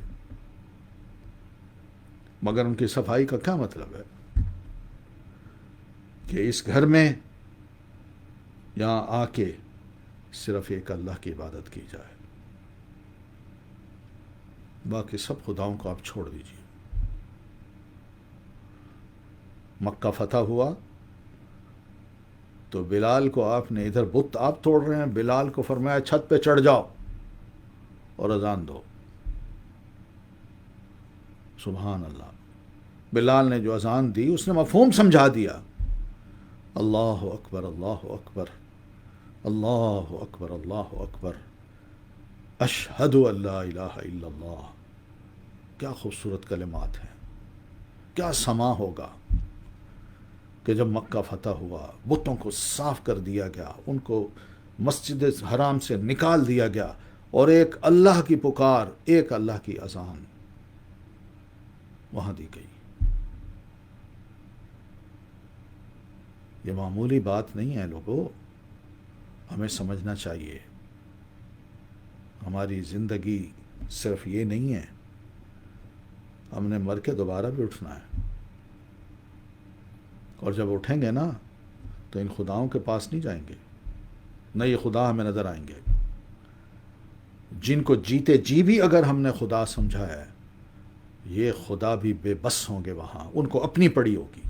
مگر ان کی صفائی کا کیا مطلب ہے کہ اس گھر میں یہاں آ کے صرف ایک اللہ کی عبادت کی جائے, باقی سب خداؤں کو آپ چھوڑ دیجیے. مکہ فتح ہوا تو بلال کو آپ نے, ادھر بت آپ توڑ رہے ہیں, بلال کو فرمایا چھت پہ چڑھ جاؤ اور اذان دو. سبحان اللہ. بلال نے جو اذان دی اس نے مفہوم سمجھا دیا. اللہ اکبر, اللہ اکبر, اللہ اکبر, اللہ اکبر, اشہد ان لا الہ الا اللہ. کیا خوبصورت کلمات ہیں, کیا سما ہوگا کہ جب مکہ فتح ہوا, بتوں کو صاف کر دیا گیا, ان کو مسجد حرام سے نکال دیا گیا, اور ایک اللہ کی پکار, ایک اللہ کی اذان وہاں دی گئی. یہ معمولی بات نہیں ہے لوگوں, ہمیں سمجھنا چاہیے. ہماری زندگی صرف یہ نہیں ہے، ہم نے مر کے دوبارہ بھی اٹھنا ہے، اور جب اٹھیں گے نا تو ان خداؤں کے پاس نہیں جائیں گے، نہ یہ خدا ہمیں نظر آئیں گے، جن کو جیتے جی بھی اگر ہم نے خدا سمجھا ہے، یہ خدا بھی بے بس ہوں گے وہاں، ان کو اپنی پڑی ہوگی۔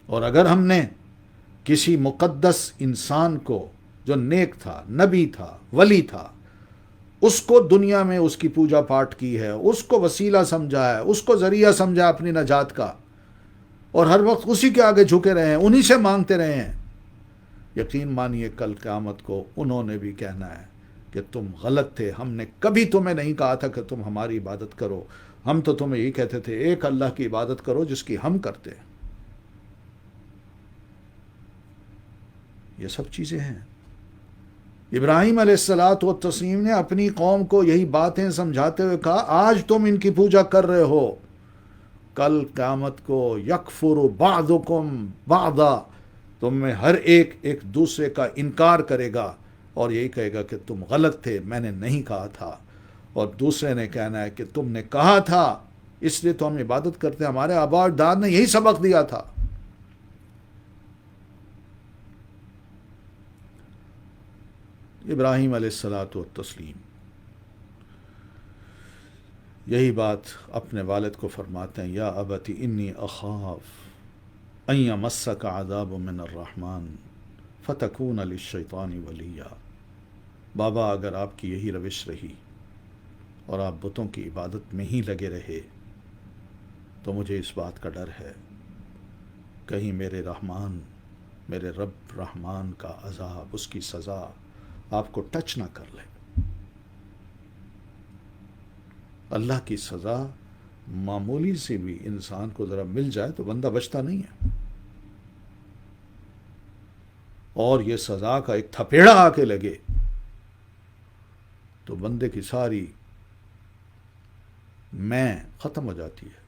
اور اگر ہم نے کسی مقدس انسان کو جو نیک تھا، نبی تھا، ولی تھا، اس کو دنیا میں اس کی پوجا پاٹ کی ہے، اس کو وسیلہ سمجھا ہے، اس کو ذریعہ سمجھا اپنی نجات کا، اور ہر وقت اسی کے آگے جھکے رہے ہیں، انہی سے مانگتے رہے ہیں، یقین مانیے کل قیامت کو انہوں نے بھی کہنا ہے کہ تم غلط تھے، ہم نے کبھی تمہیں نہیں کہا تھا کہ تم ہماری عبادت کرو، ہم تو تمہیں یہی کہتے تھے ایک اللہ کی عبادت کرو جس کی ہم کرتے ہیں۔ یہ سب چیزیں ہیں۔ ابراہیم علیہ الصلاۃ والتسلیم نے اپنی قوم کو یہی باتیں سمجھاتے ہوئے کہا آج تم ان کی پوجا کر رہے ہو، کل قیامت کو یکفر بعضکم بعضا، تم میں ہر ایک ایک دوسرے کا انکار کرے گا اور یہی کہے گا کہ تم غلط تھے، میں نے نہیں کہا تھا، اور دوسرے نے کہنا ہے کہ تم نے کہا تھا اس لیے تو ہم عبادت کرتے ہیں، ہمارے آباء و اجداد نے یہی سبق دیا تھا۔ ابراہیم علیہ الصلاۃ والتسلیم یہی بات اپنے والد کو فرماتے ہیں، یا ابت انی اخاف ان یمسک عذاب من الرحمن فتکون للشیطان ولیا۔ بابا اگر آپ کی یہی روش رہی اور آپ بتوں کی عبادت میں ہی لگے رہے تو مجھے اس بات کا ڈر ہے کہیں میرے رحمان، میرے رب رحمان کا عذاب، اس کی سزا آپ کو ٹچ نہ کر لے۔ اللہ کی سزا معمولی سے بھی انسان کو ذرا مل جائے تو بندہ بچتا نہیں ہے، اور یہ سزا کا ایک تھپیڑا آ کے لگے تو بندے کی ساری میں ختم ہو جاتی ہے،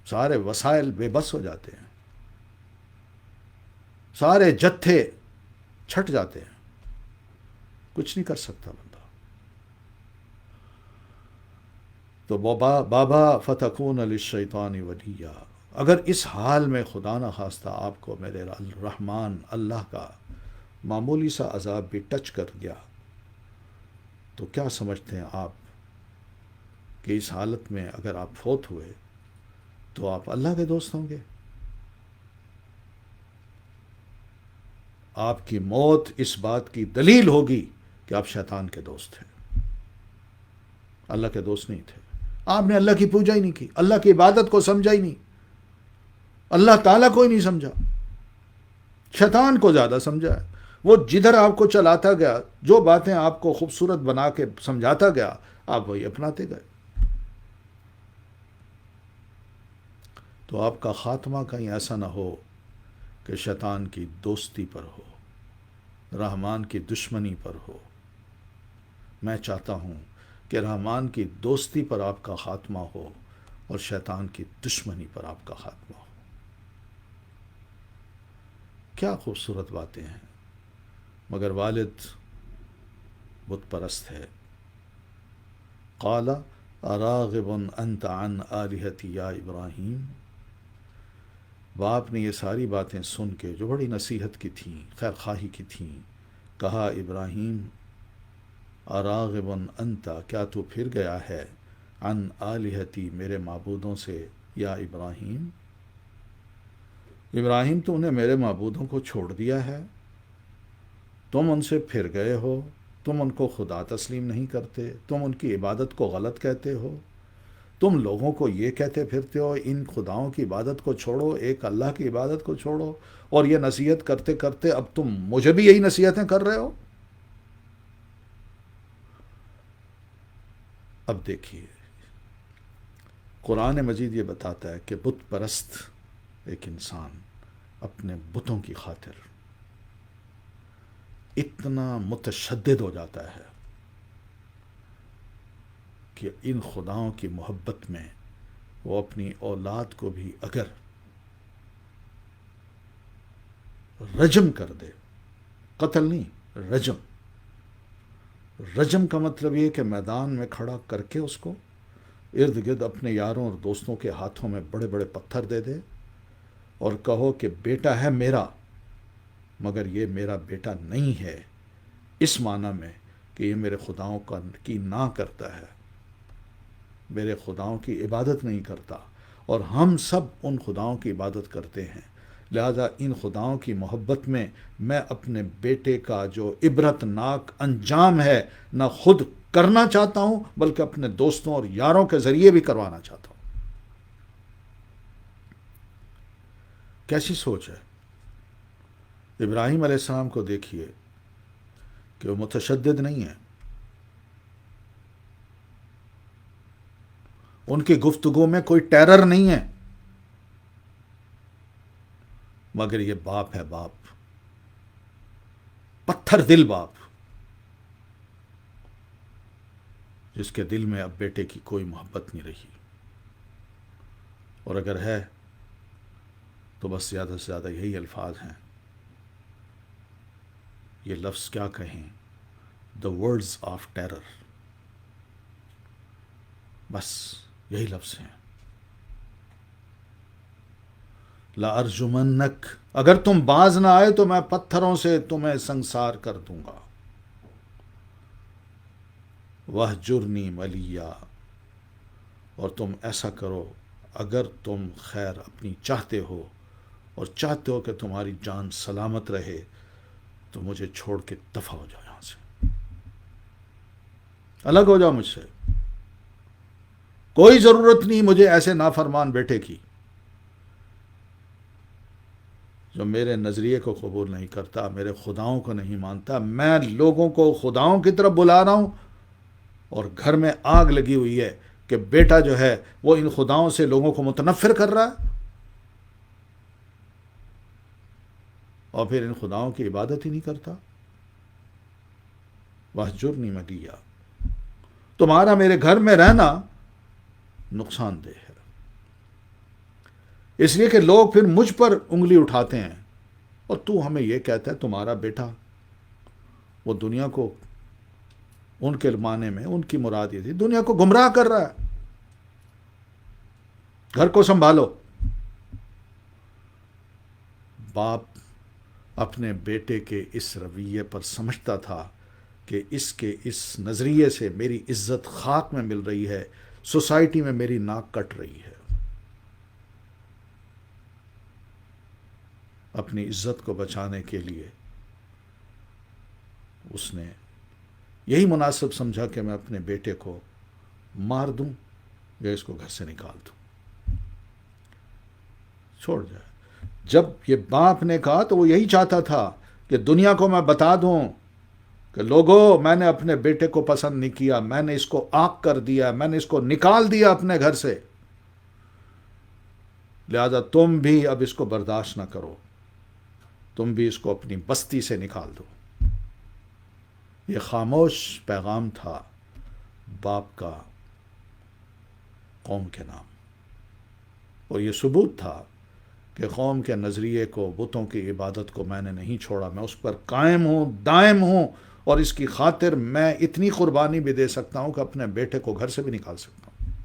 سارے وسائل بے بس ہو جاتے ہیں، سارے جتھے چھٹ جاتے ہیں، کچھ نہیں کر سکتا بندہ۔ تو بابا فتکون للشیطان ولیا، اگر اس حال میں خدا نہ خواستہ آپ کو میرے رحمان اللہ کا معمولی سا عذاب بھی ٹچ کر گیا تو کیا سمجھتے ہیں آپ کہ اس حالت میں اگر آپ فوت ہوئے تو آپ اللہ کے دوست ہوں گے؟ آپ کی موت اس بات کی دلیل ہوگی کہ آپ شیطان کے دوست ہیں، اللہ کے دوست نہیں تھے۔ آپ نے اللہ کی پوجا ہی نہیں کی، اللہ کی عبادت کو سمجھا ہی نہیں، اللہ تعالیٰ کو ہی نہیں سمجھا، شیطان کو زیادہ سمجھا ہے۔ وہ جدھر آپ کو چلاتا گیا، جو باتیں آپ کو خوبصورت بنا کے سمجھاتا گیا، آپ وہی اپناتے گئے۔ تو آپ کا خاتمہ کہیں ایسا نہ ہو کہ شیطان کی دوستی پر ہو، رحمان کی دشمنی پر ہو۔ میں چاہتا ہوں کہ رحمان کی دوستی پر آپ کا خاتمہ ہو اور شیطان کی دشمنی پر آپ کا خاتمہ ہو۔ کیا خوبصورت باتیں ہیں، مگر والد بت پرست ہے۔ قال اراغب انت عن آلہتی یا ابراہیم۔ باپ نے یہ ساری باتیں سن کے جو بڑی نصیحت کی تھیں، خیر خواہی کی تھیں، کہا ابراہیم اراغب انت، کیا تو پھر گیا ہے، عن آلہتی، میرے معبودوں سے، یا ابراہیم، ابراہیم تم نے میرے معبودوں کو چھوڑ دیا ہے، تم ان سے پھر گئے ہو، تم ان کو خدا تسلیم نہیں کرتے، تم ان کی عبادت کو غلط کہتے ہو، تم لوگوں کو یہ کہتے پھرتے ہو ان خداؤں کی عبادت کو چھوڑو، ایک اللہ کی عبادت کو چھوڑو، اور یہ نصیحت کرتے کرتے اب تم مجھے بھی یہی نصیحتیں کر رہے ہو۔ اب دیکھیے قرآن مجید یہ بتاتا ہے کہ بت پرست ایک انسان اپنے بتوں کی خاطر اتنا متشدد ہو جاتا ہے کہ ان خداؤں کی محبت میں وہ اپنی اولاد کو بھی اگر رجم کر دے، قتل نہیں، رجم، رجم کا مطلب یہ کہ میدان میں کھڑا کر کے اس کو ارد گرد اپنے یاروں اور دوستوں کے ہاتھوں میں بڑے بڑے پتھر دے دے اور کہو کہ بیٹا ہے میرا مگر یہ میرا بیٹا نہیں ہے، اس معنی میں کہ یہ میرے خداؤں کی نہ کرتا ہے، میرے خداؤں کی عبادت نہیں کرتا، اور ہم سب ان خداؤں کی عبادت کرتے ہیں، لہذا ان خداؤں کی محبت میں میں اپنے بیٹے کا جو عبرت ناک انجام ہے نہ خود کرنا چاہتا ہوں بلکہ اپنے دوستوں اور یاروں کے ذریعے بھی کروانا چاہتا ہوں۔ کیسی سوچ ہے؟ ابراہیم علیہ السلام کو دیکھیے کہ وہ متشدد نہیں ہے، ان کی گفتگو میں کوئی ٹیرر نہیں ہے، مگر یہ باپ ہے، باپ، پتھر دل باپ، جس کے دل میں اب بیٹے کی کوئی محبت نہیں رہی، اور اگر ہے تو بس زیادہ سے زیادہ یہی الفاظ ہیں، یہ لفظ کیا کہیں، دا ورڈز آف ٹیرر، بس یہی لفظ ہیں، لَأَرْجُمَنَّكَ، اگر تم باز نہ آئے تو میں پتھروں سے تمہیں سنسار کر دوں گا، وَاهْجُرْنِي مَلِيًّا، اور تم ایسا کرو اگر تم خیر اپنی چاہتے ہو اور چاہتے ہو کہ تمہاری جان سلامت رہے تو مجھے چھوڑ کے دفع ہو جاؤ، یہاں سے الگ ہو جاؤ مجھ سے، کوئی ضرورت نہیں مجھے ایسے نافرمان بیٹے کی جو میرے نظریے کو قبول نہیں کرتا، میرے خداؤں کو نہیں مانتا، میں لوگوں کو خداؤں کی طرف بلا رہا ہوں اور گھر میں آگ لگی ہوئی ہے کہ بیٹا جو ہے وہ ان خداؤں سے لوگوں کو متنفر کر رہا ہے اور پھر ان خداؤں کی عبادت ہی نہیں کرتا۔ وَاهْجُرْنِي مَلِيًّا، تمہارا میرے گھر میں رہنا نقصان دہ ہے، اس لیے کہ لوگ پھر مجھ پر انگلی اٹھاتے ہیں، اور تو ہمیں یہ کہتا ہے تمہارا بیٹا، وہ دنیا کو ان کے معنی میں ان کی مراد یہ تھی دنیا کو گمراہ کر رہا ہے، گھر کو سنبھالو۔ باپ اپنے بیٹے کے اس رویے پر سمجھتا تھا کہ اس کے اس نظریے سے میری عزت خاک میں مل رہی ہے، سوسائٹی میں میری ناک کٹ رہی ہے۔ اپنی عزت کو بچانے کے لیے اس نے یہی مناسب سمجھا کہ میں اپنے بیٹے کو مار دوں یا اس کو گھر سے نکال دوں، چھوڑ جائے۔ جب یہ باپ نے کہا تو وہ یہی چاہتا تھا کہ دنیا کو میں بتا دوں کہ لوگوں، میں نے اپنے بیٹے کو پسند نہیں کیا، میں نے اس کو عاق کر دیا، میں نے اس کو نکال دیا اپنے گھر سے، لہذا تم بھی اب اس کو برداشت نہ کرو، تم بھی اس کو اپنی بستی سے نکال دو۔ یہ خاموش پیغام تھا باپ کا قوم کے نام، اور یہ ثبوت تھا کہ قوم کے نظریے کو، بتوں کی عبادت کو میں نے نہیں چھوڑا، میں اس پر قائم ہوں، دائم ہوں، اور اس کی خاطر میں اتنی قربانی بھی دے سکتا ہوں کہ اپنے بیٹے کو گھر سے بھی نکال سکتا ہوں۔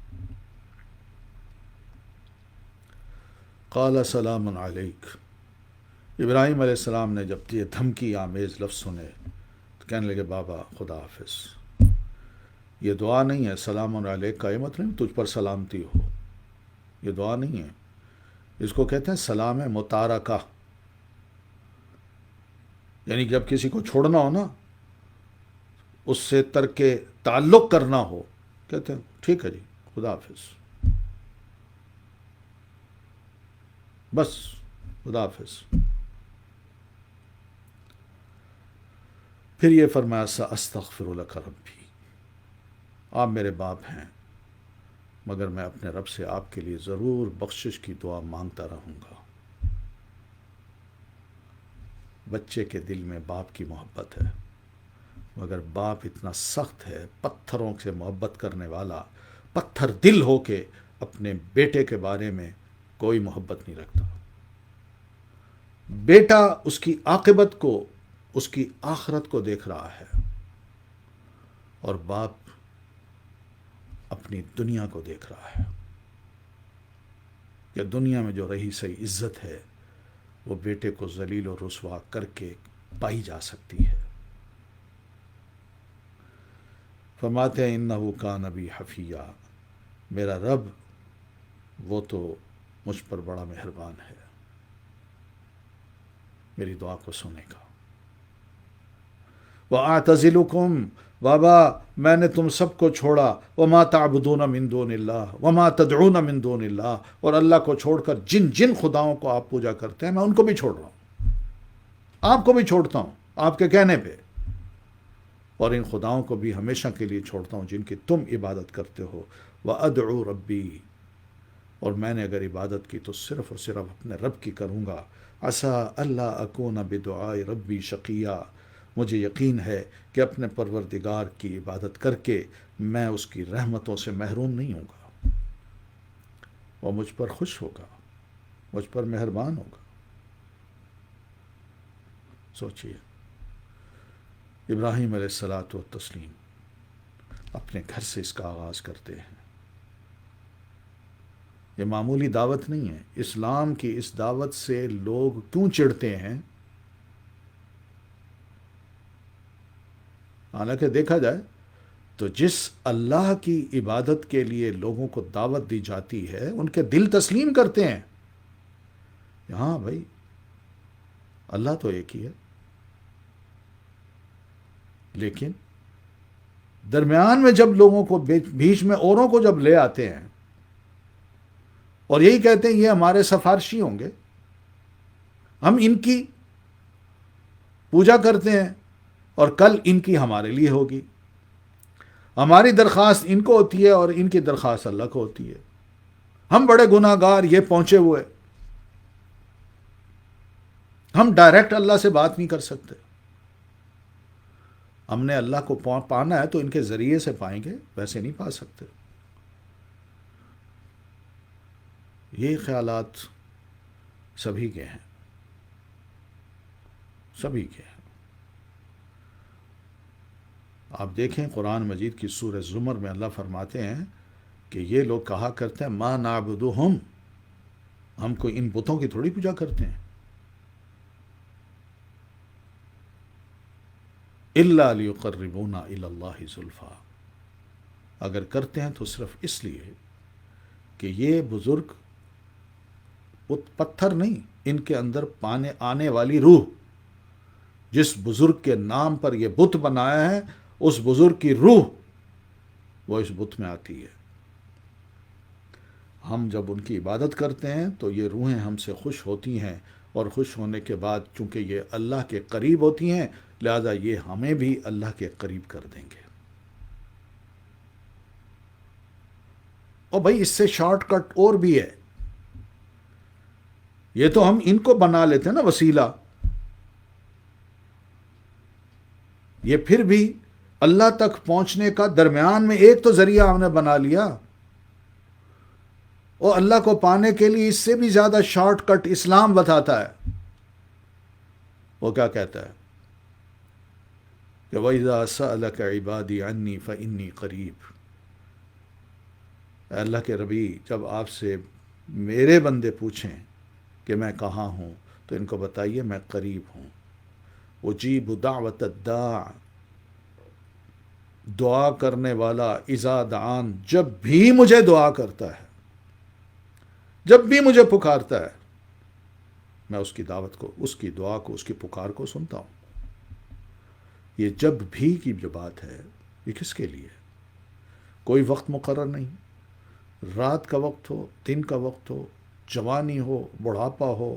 قال سلام علیک، ابراہیم علیہ السلام نے جب یہ دھمکی آمیز لفظ سنے تو کہنے لگے بابا خدا حافظ، یہ دعا نہیں ہے، سلام علیک کا یہ مطلب نہیں تجھ پر سلامتی ہو، یہ دعا نہیں ہے، اس کو کہتے ہیں سلام متارکہ، یعنی جب کسی کو چھوڑنا ہو نا، اس سے ترک تعلق کرنا ہو، کہتے ہیں ٹھیک ہے جی خدا حافظ، بس خدا حافظ۔ پھر یہ فرمایا ساستغفر لک ربی، آپ میرے باپ ہیں مگر میں اپنے رب سے آپ کے لیے ضرور بخشش کی دعا مانگتا رہوں گا۔ بچے کے دل میں باپ کی محبت ہے، مگر باپ اتنا سخت ہے، پتھروں سے محبت کرنے والا، پتھر دل ہو کے اپنے بیٹے کے بارے میں کوئی محبت نہیں رکھتا۔ بیٹا اس کی عاقبت کو، اس کی آخرت کو دیکھ رہا ہے، اور باپ اپنی دنیا کو دیکھ رہا ہے کہ دنیا میں جو رہی سہی عزت ہے وہ بیٹے کو ذلیل و رسوا کر کے پائی جا سکتی ہے۔ فرماتے ہیں انہ کان بی حفیہ، میرا رب وہ تو مجھ پر بڑا مہربان ہے، میری دعا کو سنے گا۔ وَأَعْتَزِلُكُمْ، بابا میں نے تم سب کو چھوڑا، وَمَا تَعْبُدُونَ مِن دُونِ اللَّهِ وَمَا تَدْعُونَ مِن دُونِ اللَّهِ، اور اللہ کو چھوڑ کر جن جن خداؤں کو آپ پوجا کرتے ہیں میں ان کو بھی چھوڑ رہا ہوں، آپ کو بھی چھوڑتا ہوں آپ کے کہنے پہ، اور ان خداؤں کو بھی ہمیشہ کے لیے چھوڑتا ہوں جن کی تم عبادت کرتے ہو۔ وَأَدْعُو رَبِّي، اور میں نے اگر عبادت کی تو صرف اور صرف اپنے رب کی کروں گا۔ عَسَىٰ أَلَّا أَكُونَ بِدُعَاءِ رَبِّي شَقِيًّا، مجھے یقین ہے کہ اپنے پروردگار کی عبادت کر کے میں اس کی رحمتوں سے محروم نہیں ہوں گا، وہ مجھ پر خوش ہوگا، مجھ پر مہربان ہوگا۔ سوچئے ابراہیم علیہ الصلاۃ والتسلیم اپنے گھر سے اس کا آغاز کرتے ہیں۔ یہ معمولی دعوت نہیں ہے۔ اسلام کی اس دعوت سے لوگ کیوں چڑھتے ہیں؟ حالانکہ دیکھا جائے تو جس اللہ کی عبادت کے لیے لوگوں کو دعوت دی جاتی ہے ان کے دل تسلیم کرتے ہیں، ہاں بھائی اللہ تو ایک ہی ہے، لیکن درمیان میں جب لوگوں کو بیچ میں اوروں کو جب لے آتے ہیں اور یہی کہتے ہیں یہ ہمارے سفارشی ہوں گے، ہم ان کی پوجا کرتے ہیں اور کل ان کی ہمارے لیے ہوگی، ہماری درخواست ان کو ہوتی ہے اور ان کی درخواست اللہ کو ہوتی ہے، ہم بڑے گناہ گار یہ پہنچے ہوئے، ہم ڈائریکٹ اللہ سے بات نہیں کر سکتے، ہم نے اللہ کو پانا ہے تو ان کے ذریعے سے پائیں گے، ویسے نہیں پا سکتے۔ یہ خیالات سبھی کے ہیں، سبھی کے ہیں۔ آپ دیکھیں قرآن مجید کی سورہ زمر میں اللہ فرماتے ہیں کہ یہ لوگ کہا کرتے ہیں ما نعبدہم، ہم کو ان بتوں کی تھوڑی پوجا کرتے ہیں، الا لیقربونا الی اللہ زلفیٰ، اگر کرتے ہیں تو صرف اس لیے کہ یہ بزرگ پتھر نہیں، ان کے اندر آنے والی روح، جس بزرگ کے نام پر یہ بت بنایا ہے اس بزرگ کی روح وہ اس بت میں آتی ہے۔ ہم جب ان کی عبادت کرتے ہیں تو یہ روحیں ہم سے خوش ہوتی ہیں، اور خوش ہونے کے بعد چونکہ یہ اللہ کے قریب ہوتی ہیں لہذا یہ ہمیں بھی اللہ کے قریب کر دیں گے۔ اور بھائی اس سے شارٹ کٹ اور بھی ہے، یہ تو ہم ان کو بنا لیتے ہیں نا وسیلہ، یہ پھر بھی اللہ تک پہنچنے کا درمیان میں ایک تو ذریعہ ہم نے بنا لیا، اور اللہ کو پانے کے لیے اس سے بھی زیادہ شارٹ کٹ اسلام بتاتا ہے۔ وہ کیا کہتا ہے کہ وَإِذَا سَأَلَكَ عِبَادِي عَنِّي فَإِنِّي قَرِيبٌ، اے اللہ کے ربی جب آپ سے میرے بندے پوچھیں کہ میں کہاں ہوں تو ان کو بتائیے میں قریب ہوں۔ اجیب دعوت الداع، دعا کرنے والا اذا دعان، جب بھی مجھے دعا کرتا ہے، جب بھی مجھے پکارتا ہے میں اس کی دعوت کو، اس کی دعا کو، اس کی پکار کو سنتا ہوں۔ یہ جب بھی کی جو بات ہے یہ کس کے لیے؟ کوئی وقت مقرر نہیں، رات کا وقت ہو، دن کا وقت ہو، جوانی ہو، بڑھاپا ہو،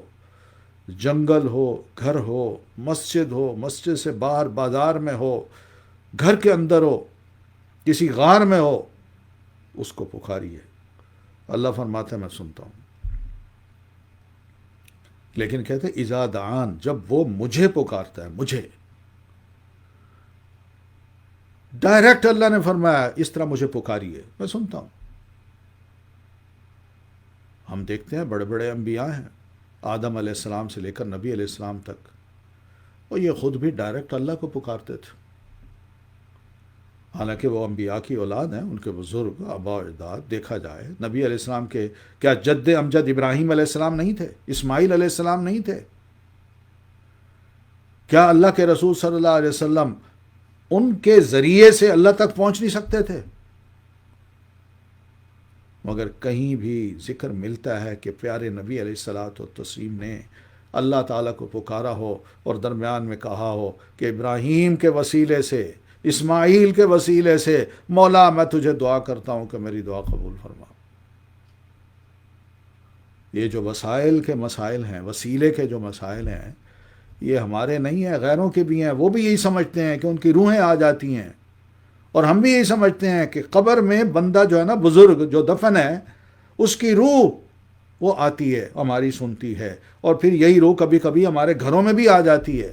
جنگل ہو، گھر ہو، مسجد سے باہر بازار میں ہو، گھر کے اندر ہو، کسی غار میں ہو، اس کو پکاریے۔ اللہ فرماتا ہے میں سنتا ہوں، لیکن کہتے ہیں اذا دعان، جب وہ مجھے پکارتا ہے، مجھے ڈائریکٹ اللہ نے فرمایا اس طرح مجھے پکاریے، میں سنتا ہوں۔ ہم دیکھتے ہیں بڑے بڑے انبیاء ہیں، آدم علیہ السلام سے لے کر نبی علیہ السلام تک، اور یہ خود بھی ڈائریکٹ اللہ کو پکارتے تھے، حالانکہ وہ انبیاء کی اولاد ہیں، ان کے بزرگ آبا و اجداد دیکھا جائے نبی علیہ السلام کے کیا جد امجد ابراہیم علیہ السلام نہیں تھے؟ اسماعیل علیہ السلام نہیں تھے؟ کیا اللہ کے رسول صلی اللہ علیہ وسلم ان کے ذریعے سے اللہ تک پہنچ نہیں سکتے تھے؟ مگر کہیں بھی ذکر ملتا ہے کہ پیارے نبی علیہ الصلاۃ والتسلیم نے اللہ تعالیٰ کو پکارا ہو اور درمیان میں کہا ہو کہ ابراہیم کے وسیلے سے، اسماعیل کے وسیلے سے مولا میں تجھے دعا کرتا ہوں کہ میری دعا قبول فرما۔ یہ جو وسائل کے مسائل ہیں، وسیلے کے جو مسائل ہیں، یہ ہمارے نہیں ہیں، غیروں کے بھی ہیں۔ وہ بھی یہی سمجھتے ہیں کہ ان کی روحیں آ جاتی ہیں، اور ہم بھی یہی سمجھتے ہیں کہ قبر میں بندہ جو ہے نا، بزرگ جو دفن ہے، اس کی روح وہ آتی ہے، ہماری سنتی ہے، اور پھر یہی روح کبھی کبھی ہمارے گھروں میں بھی آ جاتی ہے،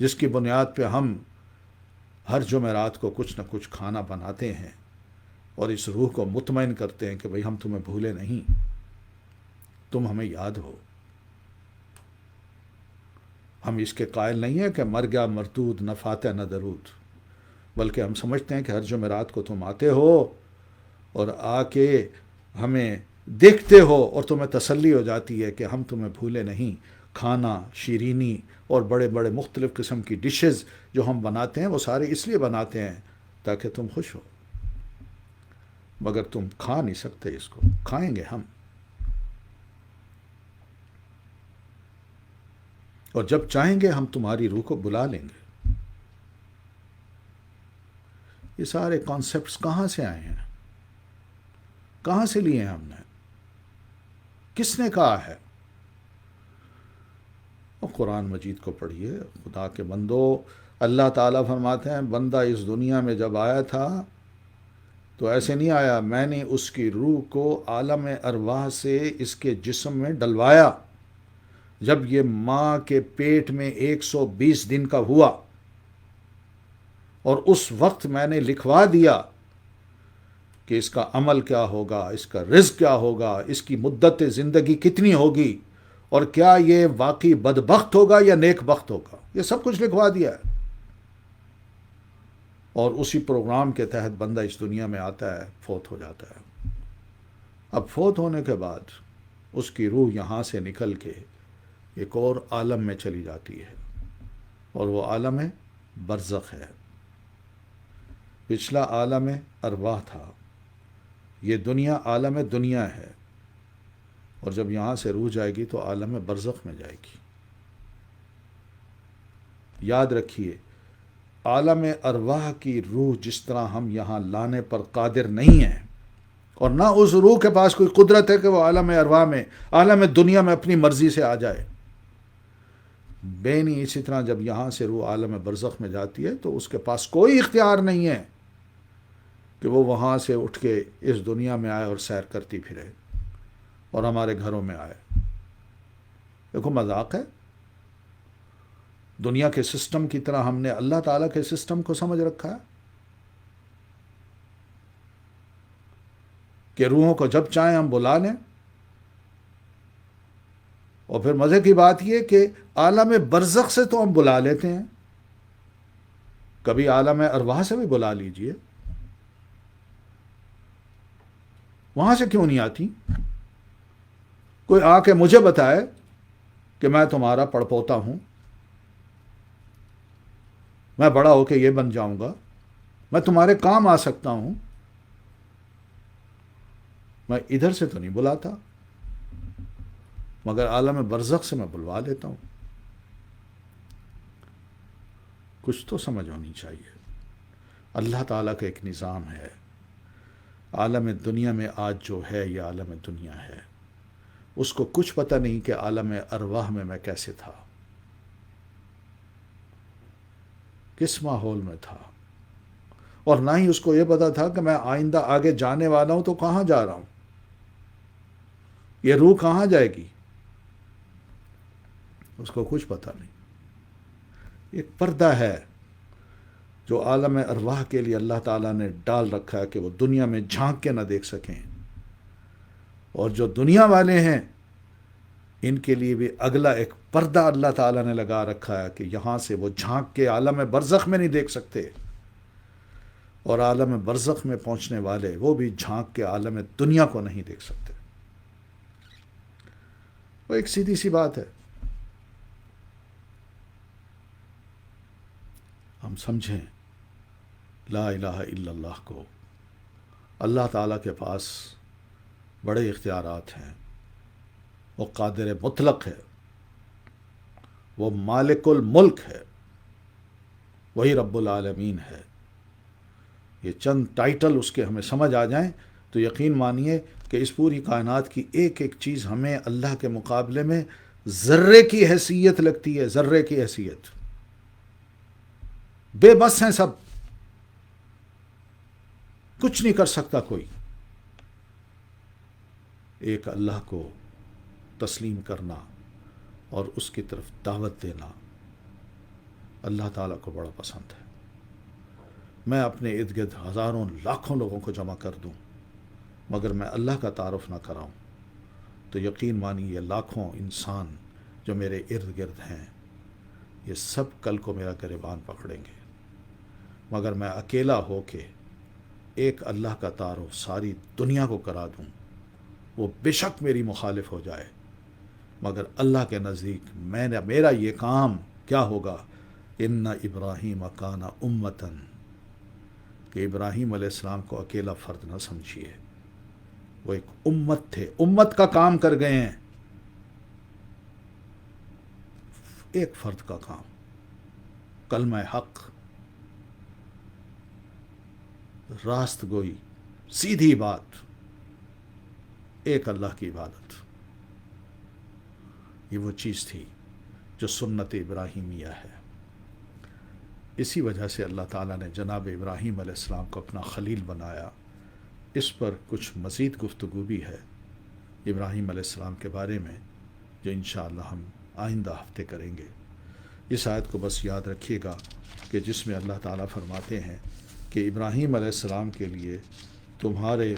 جس کی بنیاد پہ ہم ہر جمعرات کو کچھ نہ کچھ کھانا بناتے ہیں اور اس روح کو مطمئن کرتے ہیں کہ بھئی ہم تمہیں بھولے نہیں، تم ہمیں یاد ہو۔ ہم اس کے قائل نہیں ہیں کہ مر گیا مردود نہ فاتح نہ درود، بلکہ ہم سمجھتے ہیں کہ ہر جمعرات کو تم آتے ہو اور آ کے ہمیں دیکھتے ہو، اور تمہیں تسلی ہو جاتی ہے کہ ہم تمہیں بھولے نہیں۔ کھانا، شیرینی اور بڑے بڑے مختلف قسم کی ڈشز جو ہم بناتے ہیں، وہ سارے اس لیے بناتے ہیں تاکہ تم خوش ہو، مگر تم کھا نہیں سکتے اس کو، کھائیں گے ہم۔ اور جب چاہیں گے ہم تمہاری روح کو بلا لیں گے۔ یہ سارے کانسیپٹس کہاں سے آئے ہیں؟ کہاں سے لیے ہیں ہم نے؟ کس نے کہا ہے؟ اور قرآن مجید کو پڑھیے، خدا کے بندو۔ اللہ تعالیٰ فرماتے ہیں بندہ اس دنیا میں جب آیا تھا تو ایسے نہیں آیا، میں نے اس کی روح کو عالم ارواح سے اس کے جسم میں ڈلوایا جب یہ ماں کے پیٹ میں 120 دن کا ہوا، اور اس وقت میں نے لکھوا دیا کہ اس کا عمل کیا ہوگا، اس کا رزق کیا ہوگا، اس کی مدت زندگی کتنی ہوگی، اور کیا یہ واقعی بدبخت ہوگا یا نیک بخت ہوگا، یہ سب کچھ لکھوا دیا ہے۔ اور اسی پروگرام کے تحت بندہ اس دنیا میں آتا ہے، فوت ہو جاتا ہے۔ اب فوت ہونے کے بعد اس کی روح یہاں سے نکل کے ایک اور عالم میں چلی جاتی ہے، اور وہ عالم برزخ ہے۔ پچھلا عالم ارواح تھا، یہ دنیا عالم دنیا ہے، اور جب یہاں سے روح جائے گی تو عالم برزخ میں جائے گی۔ یاد رکھیے، عالم ارواح کی روح جس طرح ہم یہاں لانے پر قادر نہیں ہیں، اور نہ اس روح کے پاس کوئی قدرت ہے کہ وہ عالم ارواح میں، عالم دنیا میں اپنی مرضی سے آ جائے، بے نہیں اسی طرح جب یہاں سے روح عالم برزخ میں جاتی ہے تو اس کے پاس کوئی اختیار نہیں ہے کہ وہ وہاں سے اٹھ کے اس دنیا میں آئے اور سیر کرتی پھرے اور ہمارے گھروں میں آئے۔ دیکھو مذاق ہے، دنیا کے سسٹم کی طرح ہم نے اللہ تعالیٰ کے سسٹم کو سمجھ رکھا ہے کہ روحوں کو جب چاہیں ہم بلا لیں، اور پھر مزے کی بات یہ کہ عالم برزخ سے تو ہم بلا لیتے ہیں، کبھی عالم ارواح سے بھی بلا لیجئے، وہاں سے کیوں نہیں آتی؟ کوئی آ کے مجھے بتائے کہ میں تمہارا پڑپوتا ہوں، میں بڑا ہو کے یہ بن جاؤں گا، میں تمہارے کام آ سکتا ہوں، میں ادھر سے تو نہیں بلاتا، مگر عالم برزخ سے میں بلوا لیتا ہوں۔ کچھ تو سمجھ ہونی چاہیے۔ اللہ تعالیٰ کا ایک نظام ہے۔ عالم دنیا میں آج جو ہے یہ عالم دنیا ہے، اس کو کچھ پتہ نہیں کہ عالم ارواح میں کیسے تھا، کس ماحول میں تھا، اور نہ ہی اس کو یہ پتا تھا کہ میں آئندہ آگے جانے والا ہوں تو کہاں جا رہا ہوں، یہ روح کہاں جائے گی، اس کو کچھ پتہ نہیں۔ ایک پردہ ہے جو عالم ارواح کے لیے اللہ تعالیٰ نے ڈال رکھا ہے کہ وہ دنیا میں جھانک کے نہ دیکھ سکیں، اور جو دنیا والے ہیں ان کے لیے بھی اگلا ایک پردہ اللہ تعالیٰ نے لگا رکھا ہے کہ یہاں سے وہ جھانک کے عالم برزخ میں نہیں دیکھ سکتے، اور عالم برزخ میں پہنچنے والے وہ بھی جھانک کے عالم دنیا کو نہیں دیکھ سکتے۔ وہ ایک سیدھی سی بات ہے، ہم سمجھیں لا الہ الا اللہ کو۔ اللہ تعالیٰ کے پاس بڑے اختیارات ہیں، وہ قادر مطلق ہے، وہ مالک الملک ہے، وہی رب العالمین ہے۔ یہ چند ٹائٹل اس کے ہمیں سمجھ آ جائیں تو یقین مانیے کہ اس پوری کائنات کی ایک ایک چیز ہمیں اللہ کے مقابلے میں ذرے کی حیثیت لگتی ہے، ذرے کی حیثیت۔ بے بس ہیں سب، کچھ نہیں کر سکتا کوئی۔ ایک اللہ کو تسلیم کرنا اور اس کی طرف دعوت دینا اللہ تعالیٰ کو بڑا پسند ہے۔ میں اپنے ارد گرد ہزاروں لاکھوں لوگوں کو جمع کر دوں مگر میں اللہ کا تعارف نہ کراؤں تو یقین مانی یہ لاکھوں انسان جو میرے ارد گرد ہیں یہ سب کل کو میرا گریبان پکڑیں گے، مگر میں اکیلا ہو کے ایک اللہ کا تعارف ساری دنیا کو کرا دوں، وہ بے شک میری مخالف ہو جائے، مگر اللہ کے نزدیک میرا یہ کام کیا ہوگا؟ ان ابراہیم کان امتن، کہ ابراہیم علیہ السلام کو اکیلا فرد نہ سمجھیے، وہ ایک امت تھے، امت کا کام کر گئے ہیں، ایک فرد کا کام، کلمہ حق، راست گوئی، سیدھی بات، ایک اللہ کی عبادت۔ یہ وہ چیز تھی جو سنت ابراہیمیہ ہے۔ اسی وجہ سے اللہ تعالیٰ نے جناب ابراہیم علیہ السلام کو اپنا خلیل بنایا۔ اس پر کچھ مزید گفتگو بھی ہے ابراہیم علیہ السلام کے بارے میں جو انشاءاللہ ہم آئندہ ہفتے کریں گے۔ اس آیت کو بس یاد رکھیے گا کہ جس میں اللہ تعالیٰ فرماتے ہیں کہ ابراہیم علیہ السلام کے لیے تمہارے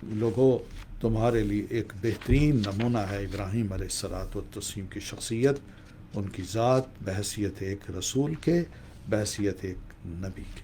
لوگوں، تمہارے لیے ایک بہترین نمونہ ہے ابراہیم علیہ الصلوۃ والتسلیم کی شخصیت، ان کی ذات، بحیثیت ایک رسول کے، بحیثیت ایک نبی کے۔